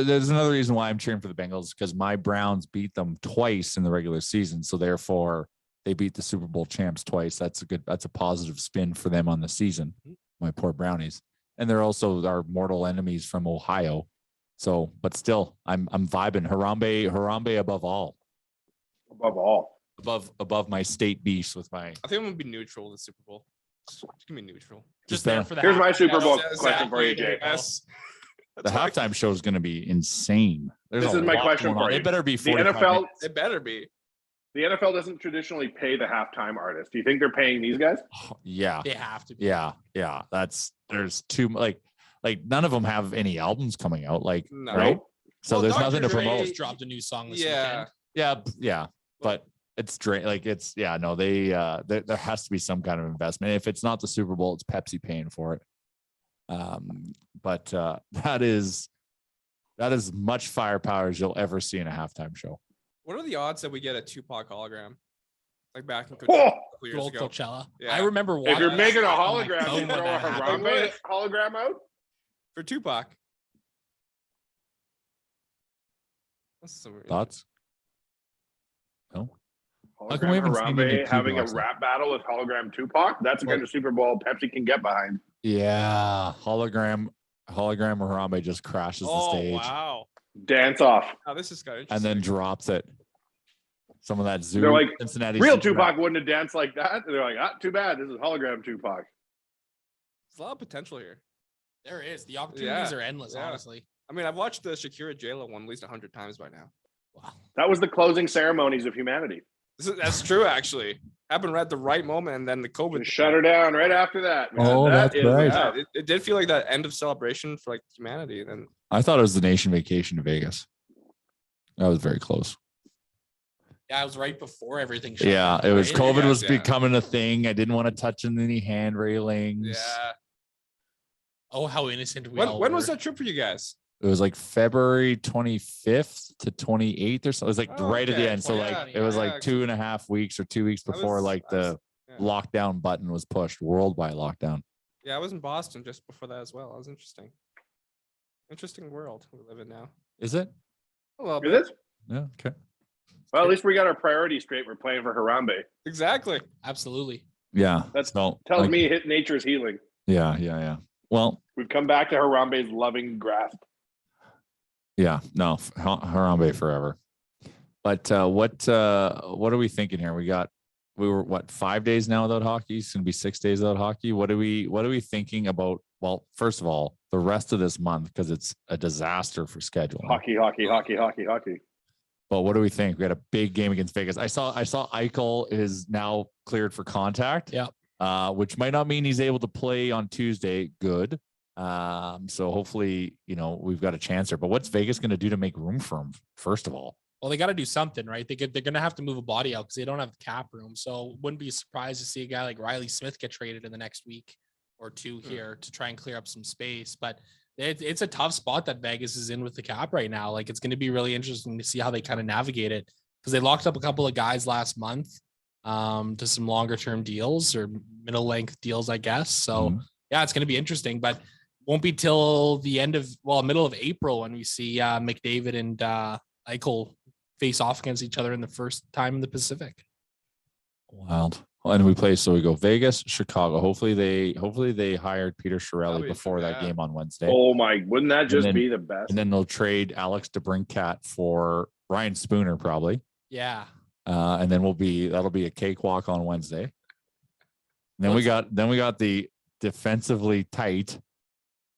there's another reason why I'm cheering for the Bengals, because my Browns beat them twice in the regular season. So therefore they beat the Super Bowl champs twice. That's a positive spin for them on the season. My poor Brownies. And they're also our mortal enemies from Ohio. So, but still I'm vibing Harambe above all. Above my state beefs with my. I think I'm gonna be neutral in the Super Bowl. Just give me neutral. Just there for that. Here's my Super Bowl Exactly. question for you, Jay. Yes. The halftime show is going to be insane. This is my question for you. It better be The 45 NFL. minutes. It better be. The NFL doesn't traditionally pay the halftime artist. Do you think they're paying these guys? Yeah. They have to be. Yeah. There's too like none of them have any albums coming out. Like, No. right? So Well, there's Dr. nothing to Dre promote. Just dropped a new song this Yeah. weekend. Yeah. But it's there has to be some kind of investment. If it's not the Super Bowl, it's Pepsi paying for it. But that is much firepower as you'll ever see in a halftime show. What are the odds that we get a Tupac hologram? Like back in Oh! a couple years Old ago. Coachella. Yeah. I remember watching. If you're making a that on my hologram, phone you when throw a that happened. Harambe hologram out? For Tupac. That's so weird. Thoughts? No. How come Hologram we haven't seen any Harambe having a Tupacs? rap battle with hologram Tupac? That's the kind of Super Bowl Pepsi can get behind. Yeah. Hologram Harambe just crashes the stage. Wow. Dance off. Oh, this is kind of And then drops it. Some of that zoo. They're like, Cincinnati real Zoo Tupac rap. wouldn't have danced like that. They're like, too bad. This is hologram Tupac. There's a lot of potential here. There is. The opportunities are endless, Yeah. honestly. I mean, I've watched the Shakira J-Lo one at least 100 times by now. Wow. That was the closing ceremonies of humanity. That's true, actually. Happened right at the right moment, and then the COVID. Shut her down right after that. man. Oh, That that's is- right. Yeah, it did feel like that end of celebration for like humanity. Then I thought it was the nation vacation to Vegas. That was very close. Yeah, it was right before everything. shut Yeah, down, it was right? COVID was Yeah. becoming a thing. I didn't want to touch any hand railings. yeah. Oh, how innocent we When, all when was were. that trip for you guys? It was like February 25th to 28th or so. It was like Oh, right at the okay. end. So Yeah, like it was yeah, like 2.5 weeks or 2 weeks I before was- like I was- the yeah. lockdown button was pushed, worldwide lockdown. Yeah, I was in Boston just before that as well. That was interesting. Interesting world we live in now. Is it? A little Is bit. it? Yeah. Okay. Well, at least we got our priorities straight. We're playing for Harambe. Exactly. Absolutely. Yeah. That's so, tells like, me hit nature's healing. Yeah. Well, We've come back to Harambe's loving grasp. yeah. No, Harambe forever. But what are we thinking here? We were what 5 days now without hockey. It's gonna be 6 days without hockey. What are we thinking about? Well, first of all, the rest of this month, because it's a disaster for scheduling. Hockey. But what do we think? We had a big game against Vegas. I saw Eichel is now cleared for contact. Yep. Which might not mean he's able to play on Tuesday. Good. So hopefully, we've got a chance there. But what's Vegas going to do to make room for him? First of all, Well, they got to do something, right? They're going to have to move a body out because they don't have the cap room. So wouldn't be surprised to see a guy like Riley Smith get traded in the next week or two here to try and clear up some space. But it's a tough spot that Vegas is in with the cap right now. Like, it's going to be really interesting to see how they kind of navigate it, because they locked up a couple of guys last month to some longer term deals or middle length deals, I guess. So yeah, it's going to be interesting, but won't be till the middle of April when we see McDavid and Eichel face off against each other in the first time in the Pacific. wild. And we play, so we go Vegas, Chicago. Hopefully they hired Peter Chiarelli That'd be before that yeah. game on Wednesday. Oh my, wouldn't that just then- be the best? And then they'll trade Alex DeBrincat for Ryan Spooner probably. Yeah. And then that'll be a cakewalk on Wednesday. And then we got the defensively tight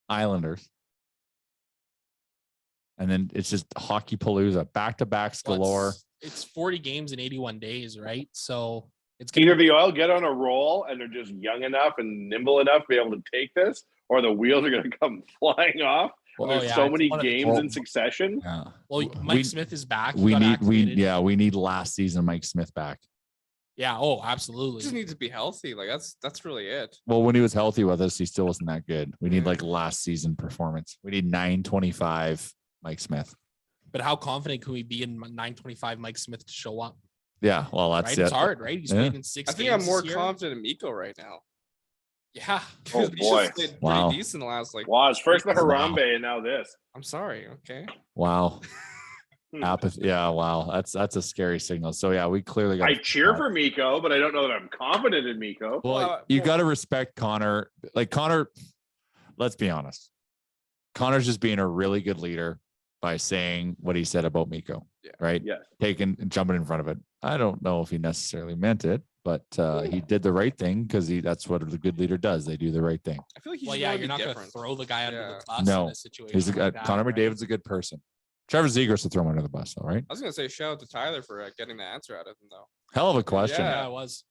Islanders. And then it's just hockey palooza, back-to-backs galore. It's 40 games in 81 days, right? So it's Either the Oil get on a roll and they're just young enough and nimble enough to be able to take this, or the wheels are going to come flying off. There's so many games in succession. Yeah. Well, Mike Smith is back. We need last season Mike Smith back. Yeah. Oh, absolutely. Just needs to be healthy. Like that's really it. Well, when he was healthy with us, he still wasn't that good. We need like last season performance. We need 925 Mike Smith. But how confident can we be in 925 Mike Smith to show up? Yeah, well, that's right? it. It's hard, right? He's played in 6 I think games I'm more this year. confident in Mikko right now. Yeah. Oh, He's boy. just played Wow. pretty decent the last like. Wow, it's first the Wow. Harambe and now this. I'm sorry. Okay. Wow. Apathy. Yeah, wow. That's a scary signal. So yeah, we clearly got. I cheer for Mikko, but I don't know that I'm confident in Mikko. Well, you got to respect Connor. Like Connor, let's be honest. Connor's just being a really good leader by saying what he said about Mikko. Yeah. Right. Yes. Jumping in front of it. I don't know if he necessarily meant it, but he did the right thing because that's what a good leader does. They do the right thing. I feel like he's Well, yeah, you're not going to throw the guy under the bus No. in this situation. He's like that, Connor right? McDavid's a good person. Trevor Zegras to throw him under the bus, all right? I was gonna say shout out to Tyler for getting the answer out of him though. Hell of a question. Yeah. Yeah, it was.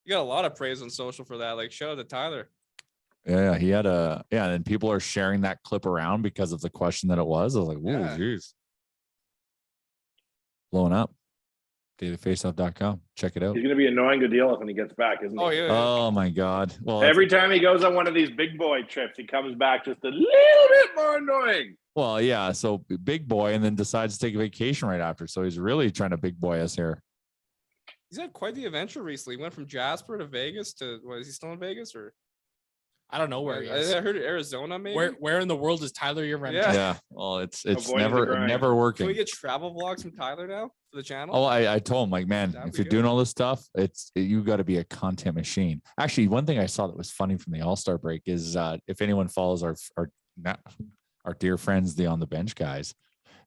You got a lot of praise on social for that. Like shout out to Tyler. Yeah, he had and people are sharing that clip around because of the question that it was. I was like, whoa, Yeah. geez. Blowing up. dailyfaceoff.com. Check it out. He's going to be annoying to deal with when he gets back, isn't he? Oh yeah. Oh my God. Well, Every time he goes on one of these big boy trips, he comes back just a little bit more annoying. well, yeah. So big boy, and then decides to take a vacation right after. So he's really trying to big boy us here. He's had quite the adventure recently. He went from Jasper to Vegas to is he still in Vegas or I don't know where he is. I heard Arizona maybe. Where in the world is Tyler your rental? Yeah. Yeah. Well, it's Avoiding the never grind. never Can working. we get travel vlogs from Tyler now for the channel? Oh, I told him, like, man, That'd if be you're good. doing all this stuff, you got to be a content machine. Actually, one thing I saw that was funny from the All-Star break is if anyone follows our dear friends, the On the Bench guys,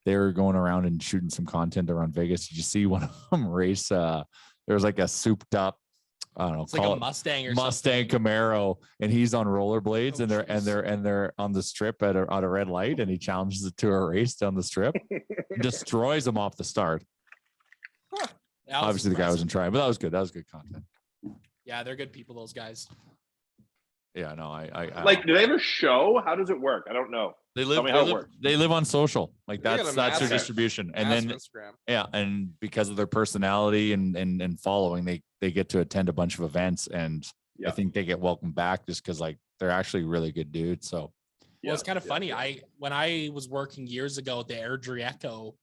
they were going around and shooting some content around Vegas. Did you see one of them race? There was like a souped up, I don't know, It's like a Mustang or Mustang something. Camaro, and he's on rollerblades, Oh, and jeez. they're on the strip at a red light, and he challenges it to a race down the strip, destroys them off the start. That was Obviously, the guy impressive. wasn't trying, but that was good. That was good content. Yeah, they're good people, those guys. Yeah, no, I Like, do they have a show? How does it work? I don't know. they tell me how it works. they live on social, like They got that's a their massive- distribution, and Massive then Instagram. yeah, and because of their personality and following, they get to attend a bunch of events, and Yeah. I think they get welcomed back just because like they're actually really good dudes. So Well, it's kind of funny. When I was working years ago at the Airdrie Echo,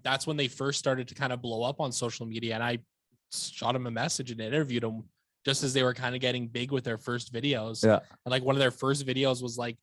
that's when they first started to kind of blow up on social media, and I shot him a message and interviewed him just as they were kind of getting big with their first videos. Yeah. And like one of their first videos was like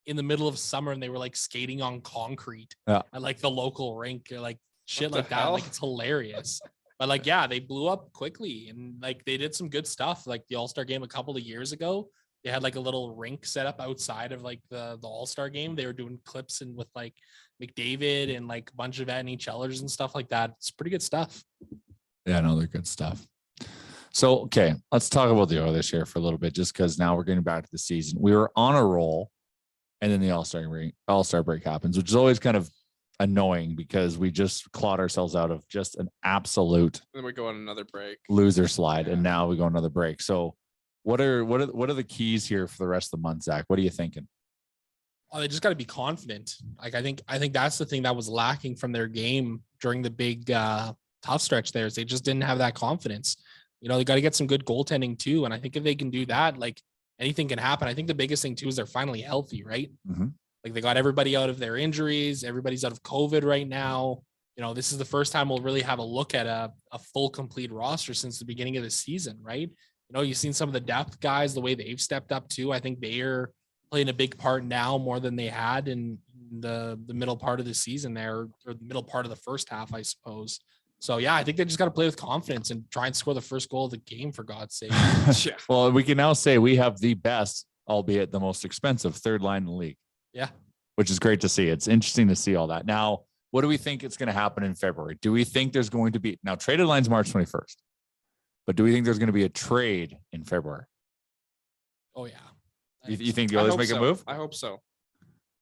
in the middle of summer, and they were like skating on concrete Yeah. at like the local rink or like shit What the like that. hell? Like it's hilarious. But like, yeah, they blew up quickly, and like they did some good stuff. Like the All-Star game a couple of years ago, they had like a little rink set up outside of like the All-Star game. They were doing clips and with like McDavid and like a bunch of NHLers and stuff like that. It's pretty good stuff. yeah, no, they're good stuff. So okay, let's talk about the Oilers here for a little bit, just because now we're getting back to the season. We were on a roll, and then the All-Star break happens, which is always kind of annoying because we just clawed ourselves out of just an absolute Then we go on another break. loser slide, and Yeah. now we go another break. So what are the keys here for the rest of the month, Zach? What are you thinking? Oh, they just got to be confident. Like I think that's the thing that was lacking from their game during the big tough stretch there. Is they just didn't have that confidence. You know, they got to get some good goaltending too. And I think if they can do that, like anything can happen. I think the biggest thing too is they're finally healthy, right? Mhm. Like they got everybody out of their injuries. Everybody's out of COVID right now. You know, this is the first time we'll really have a look at a full complete roster since the beginning of the season, right? You know, you've seen some of the depth guys, the way they've stepped up too. I think they are playing a big part now more than they had in the middle part of the season there, or the middle part of the first half, I suppose. So yeah, I think they just got to play with confidence and try and score the first goal of the game, for God's sake. Yeah. Well, we can now say we have the best, albeit the most expensive, third line in the league. Yeah. Which is great to see. It's interesting to see all that. Now, what do we think it's going to happen in February? Do we think there's going to be now traded lines March 21st? But do we think there's going to be a trade in February? Oh yeah. You think the I others hope make so. a move? I hope so.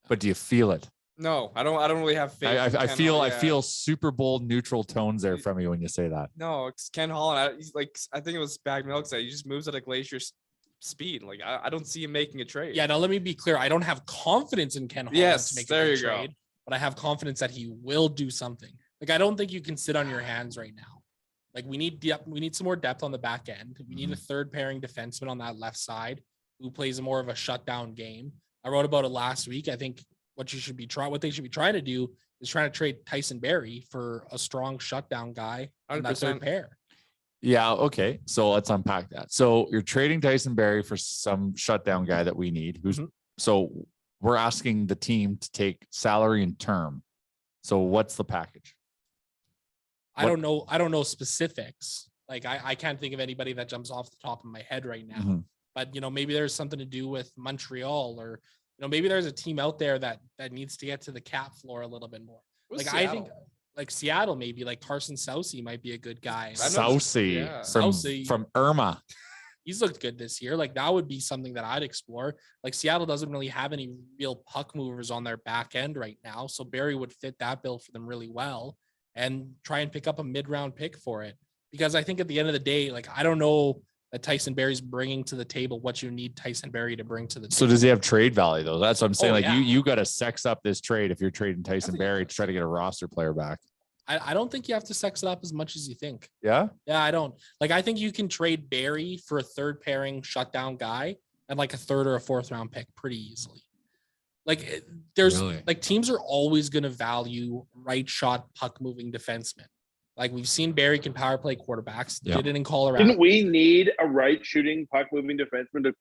But do you feel it? No, I don't really have faith. in I Ken feel Holland. I feel Super Bowl neutral tones there from you when you say that. No, it's Ken Holland. I think it was BaggedMilk said he just moves at a glacier speed. Like I don't see him making a trade. Yeah, now let me be clear. I don't have confidence in Ken Holland Yes, to make there a you good go. trade, but I have confidence that he will do something. Like I don't think you can sit on your hands right now. Like we need some more depth on the back end. We need a third pairing defenseman on that left side who plays a more of a shutdown game. I wrote about it last week. I think what they should be trying to do is trying to trade Tyson Barrie for a strong shutdown guy on that third 100%. pair. Yeah. Okay. So let's unpack that. So you're trading Tyson Barrie for some shutdown guy that we need. So we're asking the team to take salary and term. So what's the package? I don't know specifics. Like I can't think of anybody that jumps off the top of my head right now. But maybe there's something to do with Montreal, or maybe there's a team out there that needs to get to the cap floor a little bit more. Who's Like Seattle? I think like Seattle, maybe like Carson Soucy might be a good guy. Soucy Soucy. from Irma. He's looked good this year. Like that would be something that I'd explore. Like Seattle doesn't really have any real puck movers on their back end right now. So Barrie would fit that bill for them really well, and try and pick up a mid-round pick for it. Because I think at the end of the day, like, I don't know that Tyson Barrie's bringing to the table what you need Tyson Barrie to bring to the table. So does he have trade value though? That's what I'm saying. Oh, like yeah. you got to sex up this trade if you're trading Tyson think Barrie to try to get a roster player back. I don't think you have to sex it up as much as you think. Yeah. Yeah, I don't. Like, I think you can trade Barrie for a third pairing shutdown guy and like a third or a fourth round pick pretty easily. Like there's Really? like teams are always going to value right shot puck moving defensemen. Like we've seen Barrie can power play quarterbacks. Yeah. Did it in Colorado. Didn't we need a right shooting puck moving defenseman to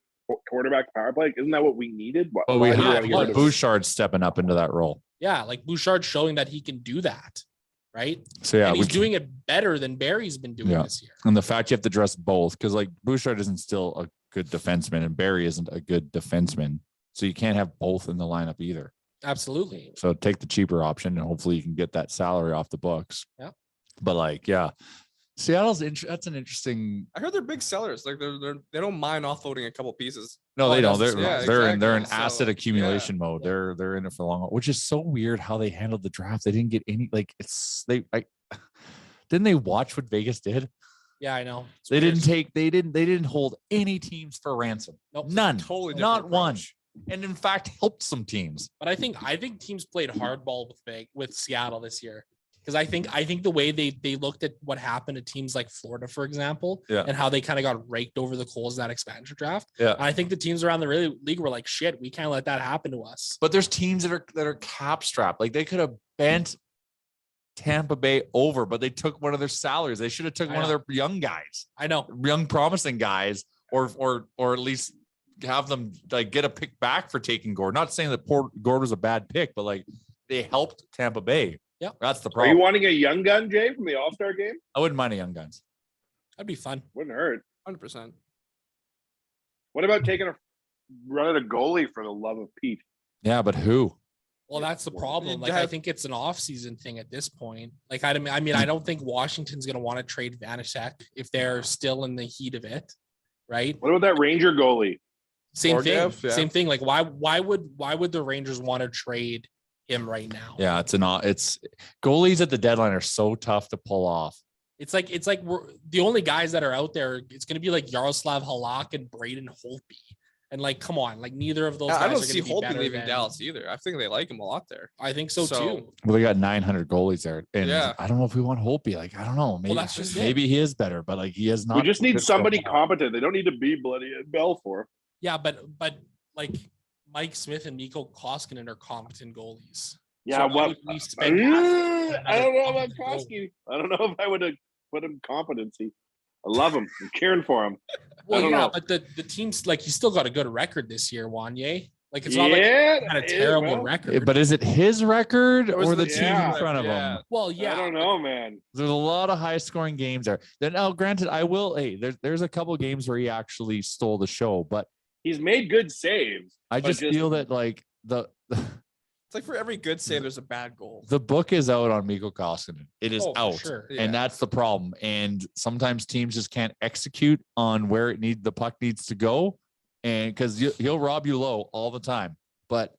quarterback power play? Isn't that what we needed? But we Why do you have wanna get rid of him? Bouchard stepping up into that role. Yeah, like Bouchard showing that he can do that, right? So yeah, and he's we doing it better than Barrie's been doing Yeah. this year. and the fact you have to dress both because like Bouchard isn't still a good defenseman and Barrie isn't a good defenseman, so you can't have both in the lineup either. Absolutely. So take the cheaper option and hopefully you can get that salary off the books. Yeah. But like, yeah, Seattle's that's an interesting. I heard they're big sellers. Like they don't mind offloading a couple pieces. No, they Oh, don't. that's- They're in exactly. asset So, accumulation mode. Yeah. They're in it for the long haul, which is so weird how they handled the draft. They didn't get any like didn't they watch what Vegas did? Yeah, I know. It's They weird. they didn't hold any teams for ransom. Nope. None. Totally different Not one. approach. And in fact helped some teams. But I think teams played hardball with Seattle this year. Because I think the way they looked at what happened to teams like Florida, for example, Yeah. and how they kind of got raked over the coals in that expansion draft. Yeah. And I think the teams around the league were like, shit, we can't let that happen to us. But there's teams that are cap strapped. Like they could have bent Tampa Bay over, but they took one of their salaries. They should have took I one of know. their young guys, I know. young promising guys, or at least have them like get a pick back for taking Gord. Not saying that Gord was a bad pick, but like they helped Tampa Bay. Yeah. That's the Are you problem. wanting a young gun, Jay, from the All-Star game? I wouldn't mind a young guns. That'd be fun. Wouldn't hurt. 100%. What about taking a run at a goalie for the love of Pete? Yeah, but who? Well, that's the problem. you Like, I have- think it's an off-season thing at this point. Like, I mean, I don't think Washington's going to want to trade Vanacek if they're still in the heat of it, right? What about that Ranger goalie? Same thing. Gorgiev, yeah. Same thing. Like, why would the Rangers want to trade him right now? Yeah, it's goalies at the deadline are so tough to pull off. It's like we're the only guys that are out there. It's going to be like Yaroslav Halak and Braden Holtby. And like, come on, like neither of those guys I don't are see going to be Holtby better leaving than- Dallas either. I think they like him a lot there. I think so too. Well, they got 900 goalies there, and Yeah. I don't know if we want Holtby. Like, I don't know. Maybe that's just it. maybe he is better, but like he is not. We just need good somebody so far. competent. They don't need to be bloody Belfour. Yeah, but like Mike Smith and Mikko Koskinen are competent goalies. Yeah, So why what? would we spend half I don't know about another competent Koski. I don't know if I would have put him competency. I love him. I'm caring for him. Well, don't yeah, know. but the team's like, you still got a good record this year, Wanye. Like it's not like he had a terrible well, record. But is it his record was or the the- team yeah, in front of yeah. him? well, yeah, I don't know, man. There's a lot of high scoring games there. Then now, granted, I will. Hey, there's a couple games where he actually stole the show, but He's made good saves. I But just just- feel that like It's like for every good save, there's a bad goal. the book is out on Mikko Koskinen. It is Oh, for out. sure. Yeah. And that's the problem. And sometimes teams just can't execute on where the puck needs to go. And because he'll rob you low all the time. But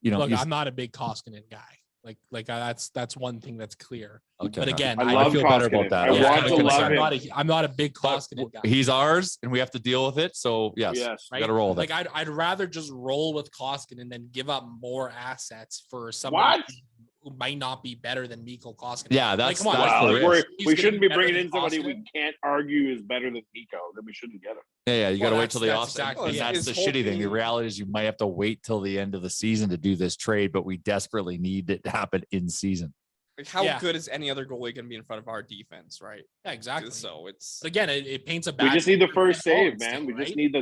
look, I'm not a big Koskinen guy. Like that's one thing that's clear. okay. But again, I I love feel better Koskinen. about that. I Yeah, want I to was love gonna say, him. I'm not a big but Koskinen guy. he's ours, and we have to deal with it. So yes, Yes. we got to roll with Like it. I'd rather just roll with Koskinen than give up more assets for somebody What? who might not be better than Mikko Koskinen. Yeah, that's come on, that's Wow, the if risk. He's we gonna shouldn't be be better bringing than in somebody Koskinen. we can't argue is better than Mikko. Then we shouldn't get him. Yeah, you got to Well, wait till the that's off. exactly and it. that's His the whole shitty thing. The thing- reality is you might have to wait till the end of the season to do this trade, but we desperately need it to happen in season. Like how Yeah. good is any other goalie going to be in front of our defense, right? Yeah, exactly. So it's But again, it paints a We bad. just need the picture for first Ken save, Holland man. still, We right? just need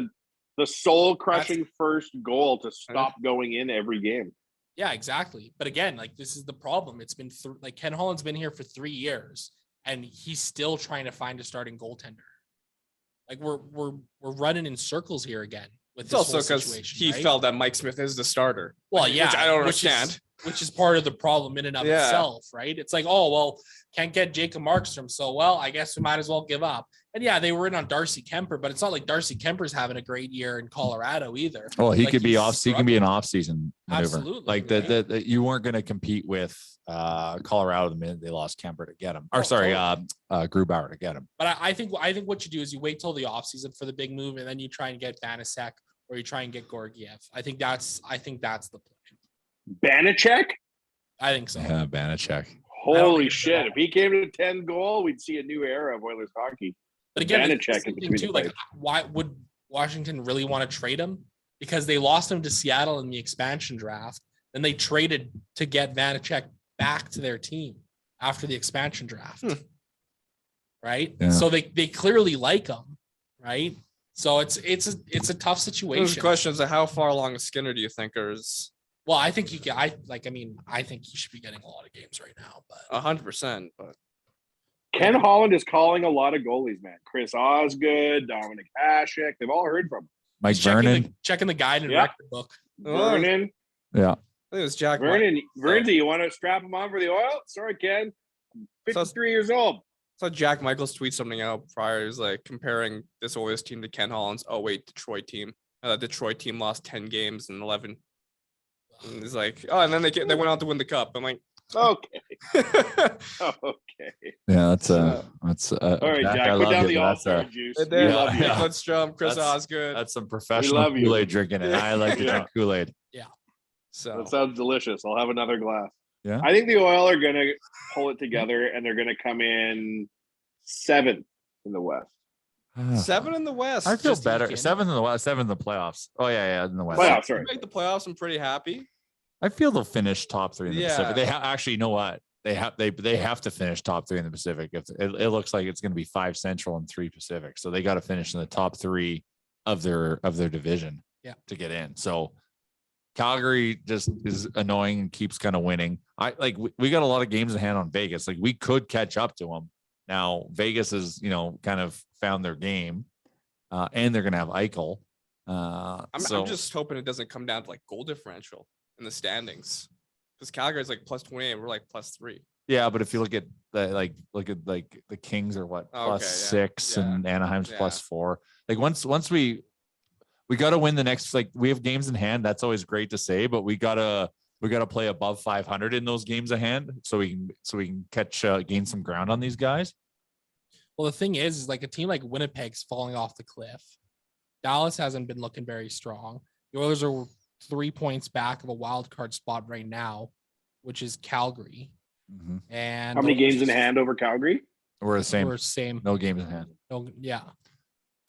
the soul crushing first goal to stop going in every game. Yeah, exactly. But again, like this is the problem. It's been like Ken Holland's been here for 3 years, and he's still trying to find a starting goaltender. Like we're running in circles here again with it's this also whole because situation. he right? felt that Mike Smith is the starter. Well, Like, yeah, which I don't which understand. which is part of the problem in and of Yeah. itself, right? It's like, oh well, can't get Jacob Markstrom, so well, I guess we might as well give up. And yeah, they were in on Darcy Kemper, but it's not like Darcy Kemper's having a great year in Colorado either. Well, he Like, could be he's off. He can be an struggling. off-season maneuver. Absolutely, Like right? the you weren't going to compete with Colorado the minute they lost Kemper to get him. Or Oh, sorry, totally. Grubauer to get him. But I think what you do is you wait till the offseason for the big move, and then you try and get Banasek or you try and get Gorgiev. I think that's the plan. Banachek? I think so. Yeah, Banachek. Holy think shit. so. If he came to 10 goal, we'd see a new era of Oilers hockey. But again, Banachek the same in thing between too, the like pipes. why would Washington really want to trade him? Because they lost him to Seattle in the expansion draft. Then they traded to get Vanacek back to their team after the expansion draft. Right. Yeah. So they clearly like him. Right. So it's a tough There's situation. questions of how far along Skinner do you think is Well, I think I think he should be getting a lot of games right now, but 100%, but Ken Holland is calling a lot of goalies, man. Chris Osgood, Dominic Hasek. They've all heard from him. Mike He's Vernon. checking the guide and Yeah. record book. Vernon. Yeah. I think it was Jack. Vernon, you want to strap him on for the oil? Sorry, Ken. 53 years old. So Jack Michaels tweet something out prior. He was like comparing this Oilers team to Ken Holland's 08 Detroit team. Detroit team lost 10 games in 11. And he's like, oh, and then they went on to win the cup. I'm like, Okay. they Okay. Yeah, that's All right, Jack. I Put love down you. the That's all-star juice. We did. love you. Yeah. Lidstrom, Chris That's- Osgood. that's some love professional you. Kool-Aid drinking, and I like to Yeah. drink Kool-Aid. So That sounds delicious. I'll have another glass. Yeah. I think the Oil are going to pull it together, and they're going to come in 7th in the West. 7 in the West. I feel Just better. eking. 7th in the West, 7th in the playoffs. Oh yeah, in the West. Playoffs, If sorry. they make the playoffs, I'm pretty happy. I feel they'll finish top 3 in the Yeah. Pacific. They actually, you know what? They have to finish top 3 in the Pacific. If it looks like it's going to be 5 Central and 3 Pacific, so they got to finish in the top 3 of their division, Yeah. to get in. So Calgary just is annoying and keeps kind of winning. We got a lot of games in hand on Vegas. Like we could catch up to them. Now Vegas has kind of found their game, and they're going to have Eichel. I'm just hoping it doesn't come down to like goal differential in the standings. Because Calgary's like plus 28, we're like plus 3. Yeah, but if you look at the the Kings are what Oh, plus okay, yeah, 6 yeah, and Anaheim's yeah. plus 4. Like once we got to win the next, like we have games in hand. That's always great to say, but we gotta play above 500 in those games of hand so we can catch gain some ground on these guys. Well, the thing is like a team like Winnipeg's falling off the cliff. Dallas hasn't been looking very strong. The Oilers are 3 points back of a wild card spot right now, which is Calgary. And How many the games in Oilers hand over Calgary? We're the same. We're same. No games in hand. No, yeah.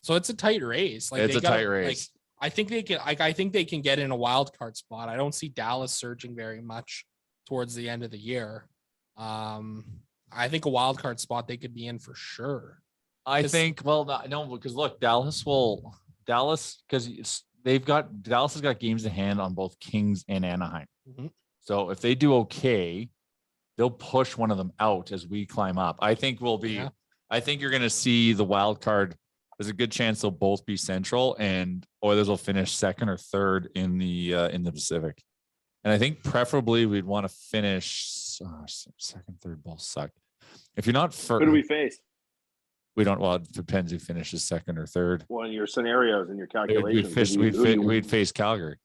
So it's a tight race. Like It's they a gotta- tight race. I think they can. I think they can get in a wild card spot. I don't see Dallas surging very much towards the end of the year. I think a wild card spot they could be in for sure. I 'Cause- think, well, no, because look, Dallas, because Dallas has got games in hand on both Kings and Anaheim. Mhm. So if they do okay, they'll push one of them out as we climb up. I think Yeah. I think you're going to see the wild card. There's a good chance they'll both be Central, and Oilers will finish second or third in the Pacific. And I think preferably we'd want to finish second, third. Both suck. If you're not first, Who do we face? we don't. Well, it depends who finishes second or third. Well, in your scenarios and your calculations. We'd face Calgary.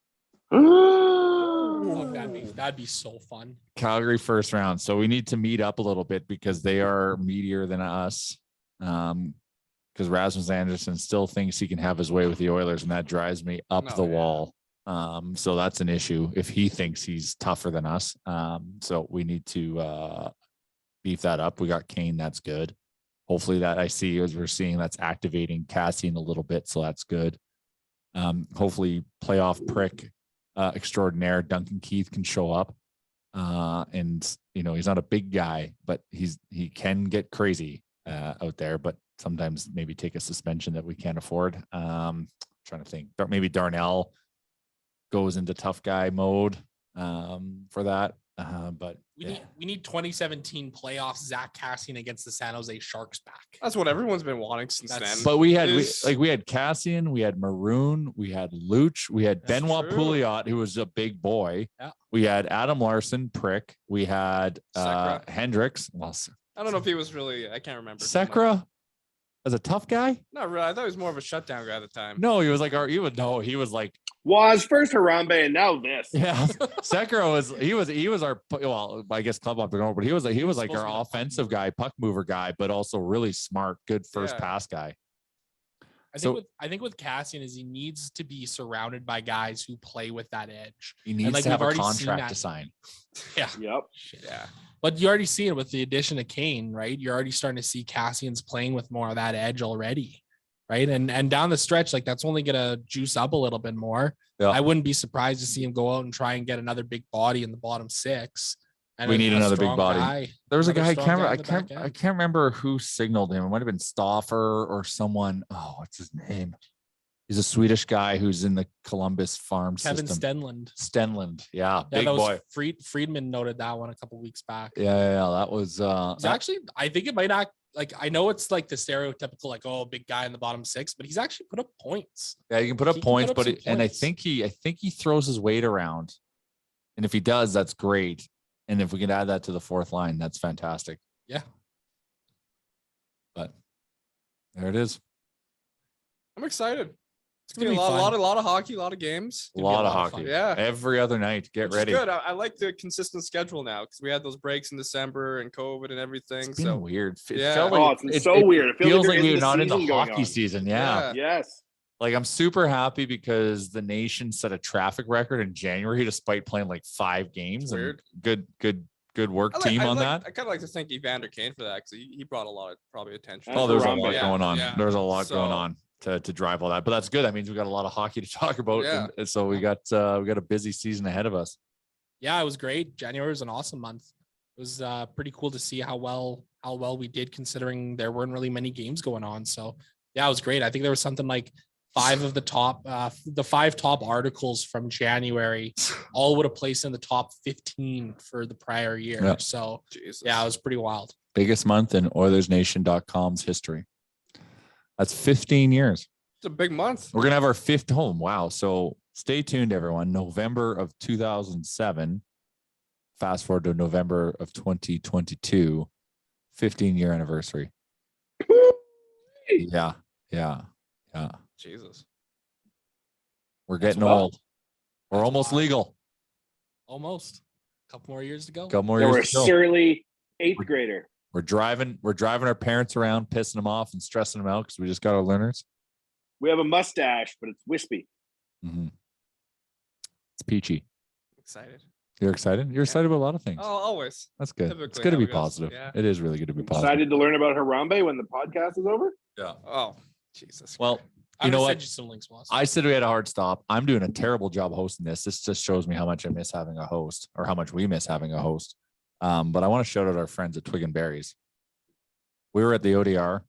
Oh, that'd be so fun. Calgary first round. So we need to meet up a little bit because they are meatier than us. Because Rasmus Anderson still thinks he can have his way with the Oilers, and that drives me up the wall. So that's an issue if he thinks he's tougher than us. So we need to beef that up. We got Kane, that's good. Hopefully that I see as we're seeing that's activating Cassian a little bit, so that's good. Hopefully playoff prick extraordinaire Duncan Keith can show up. And he's not a big guy, but he can get crazy out there, but sometimes maybe take a suspension that we can't afford. Trying to think, maybe Darnell goes into tough guy mode for that. But we need 2017 playoffs Zach Cassian against the San Jose Sharks back. That's what everyone's been wanting since then. But we had Cassian, we had Maroon, we had Luch, we had Benoit Pouliot, who was a big boy. Yeah. We had Adam Larson, prick. We had Hendricks. Well, I don't know if he was really. I can't remember. Sekera as a tough guy. Not really. I thought he was more of a shutdown guy at the time. No, he was like he was like was first Harambe and now this. Yeah, Sekera was our, well, I guess club operator, but he was like our offensive guy, puck mover guy, but also really smart, good first pass guy. I think with Cassian is he needs to be surrounded by guys who play with that edge. He needs to have a contract to sign. Yeah. Yep. Yeah. But you already see it with the addition of Kane, right? You're already starting to see Cassian's playing with more of that edge already. Right. And down the stretch, like that's only going to juice up a little bit more. Yeah. I wouldn't be surprised to see him go out and try and get another big body in the bottom six. And we need another big body. Guy, there was a guy, I can't remember who signaled him. It might have been Stauffer or someone. Oh, what's his name? He's a Swedish guy who's in the Columbus farm Kevin system. Stenlund. Yeah, big boy. Friedman noted that one a couple weeks back. Yeah. That was actually, I think it might not. Like, I know it's like the stereotypical, like, oh, big guy in the bottom six, but he's actually put up points. Yeah, he can put up points, and I think he throws his weight around. And if he does, that's great. And if we can add that to the fourth line, that's fantastic. Yeah. But there it is. I'm excited. It's gonna be a lot of hockey, a lot of games. A lot of hockey. Yeah. Every other night. Get ready. Good. I like the consistent schedule now because we had those breaks in December and COVID and everything. It's been weird. It felt like, it's so weird. It feels like we're not in the hockey season. Yeah. Yes. Like I'm super happy because the Nation set a traffic record in January despite playing like 5 games. Weird. And good work team on that. I kind of like to thank Evander Kane for that because he brought a lot of probably attention. Oh, there's a lot going on. Yeah. There's a lot going on to drive all that, but that's good. That means we got a lot of hockey to talk about. Yeah. And so we got a busy season ahead of us. Yeah, it was great. January was an awesome month. It was pretty cool to see how well we did considering there weren't really many games going on. So yeah, it was great. I think there was something like 5 of the top 5 top articles from January all would have placed in the top 15 for the prior year. Yeah. So yeah, it was pretty wild. Biggest month in OilersNation.com's history. That's 15 years. It's a big month. We're going to have our 5th home. Wow. So stay tuned, everyone. November of 2007. Fast forward to November of 2022. 15-year anniversary. Yeah. Jesus. We're getting old. We're almost legal. Almost. A couple more years to go. We're a surly 8th grader. We're driving our parents around, pissing them off and stressing them out because we just got our learners. We have a mustache, but it's wispy. Mm-hmm. It's peachy. Excited. You're excited? You're excited about a lot of things. Oh, always. That's good. It's good to be positive. Yeah. It is really good to be positive. Excited to learn about Harambe when the podcast is over? Yeah. Oh, Jesus. Well, you know what? Some links, I said we had a hard stop. I'm doing a terrible job hosting this. This just shows me how much I miss having a host or how much we miss having a host. But I want to shout out our friends at Twig and Berries. We were at the ODR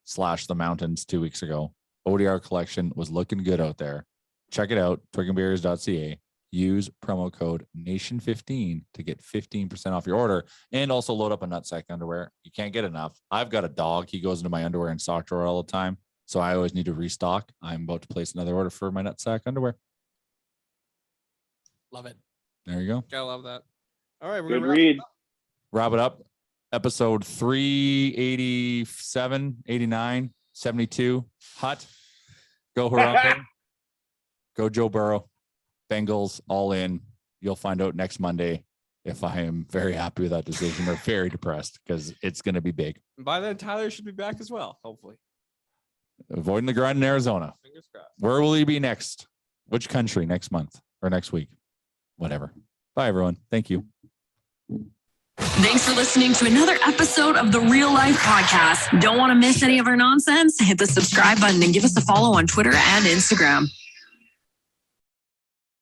/ the mountains 2 weeks ago. ODR collection was looking good out there. Check it out, twickenbeers.ca. Use promo code NATION15 to get 15% off your order and also load up a nutsack underwear. You can't get enough. I've got a dog. He goes into my underwear and sock drawer all the time. So I always need to restock. I'm about to place another order for my nutsack underwear. Love it. There you go. Gotta love that. All right, we're Good gonna read. Wrap it up. Episode 387, 89, 72. Hut. Go Harambe. Go Joe Burrow. Bengals all in. You'll find out next Monday if I am very happy with that decision or very depressed because it's going to be big. By then, Tyler should be back as well, hopefully. Avoiding the grind in Arizona. Fingers crossed. Where will he be next? Which country next month or next week? Whatever. Bye, everyone. Thank you. Thanks for listening to another episode of the Real Life Podcast. Don't want to miss any of our nonsense? Hit the subscribe button and give us a follow on Twitter and Instagram.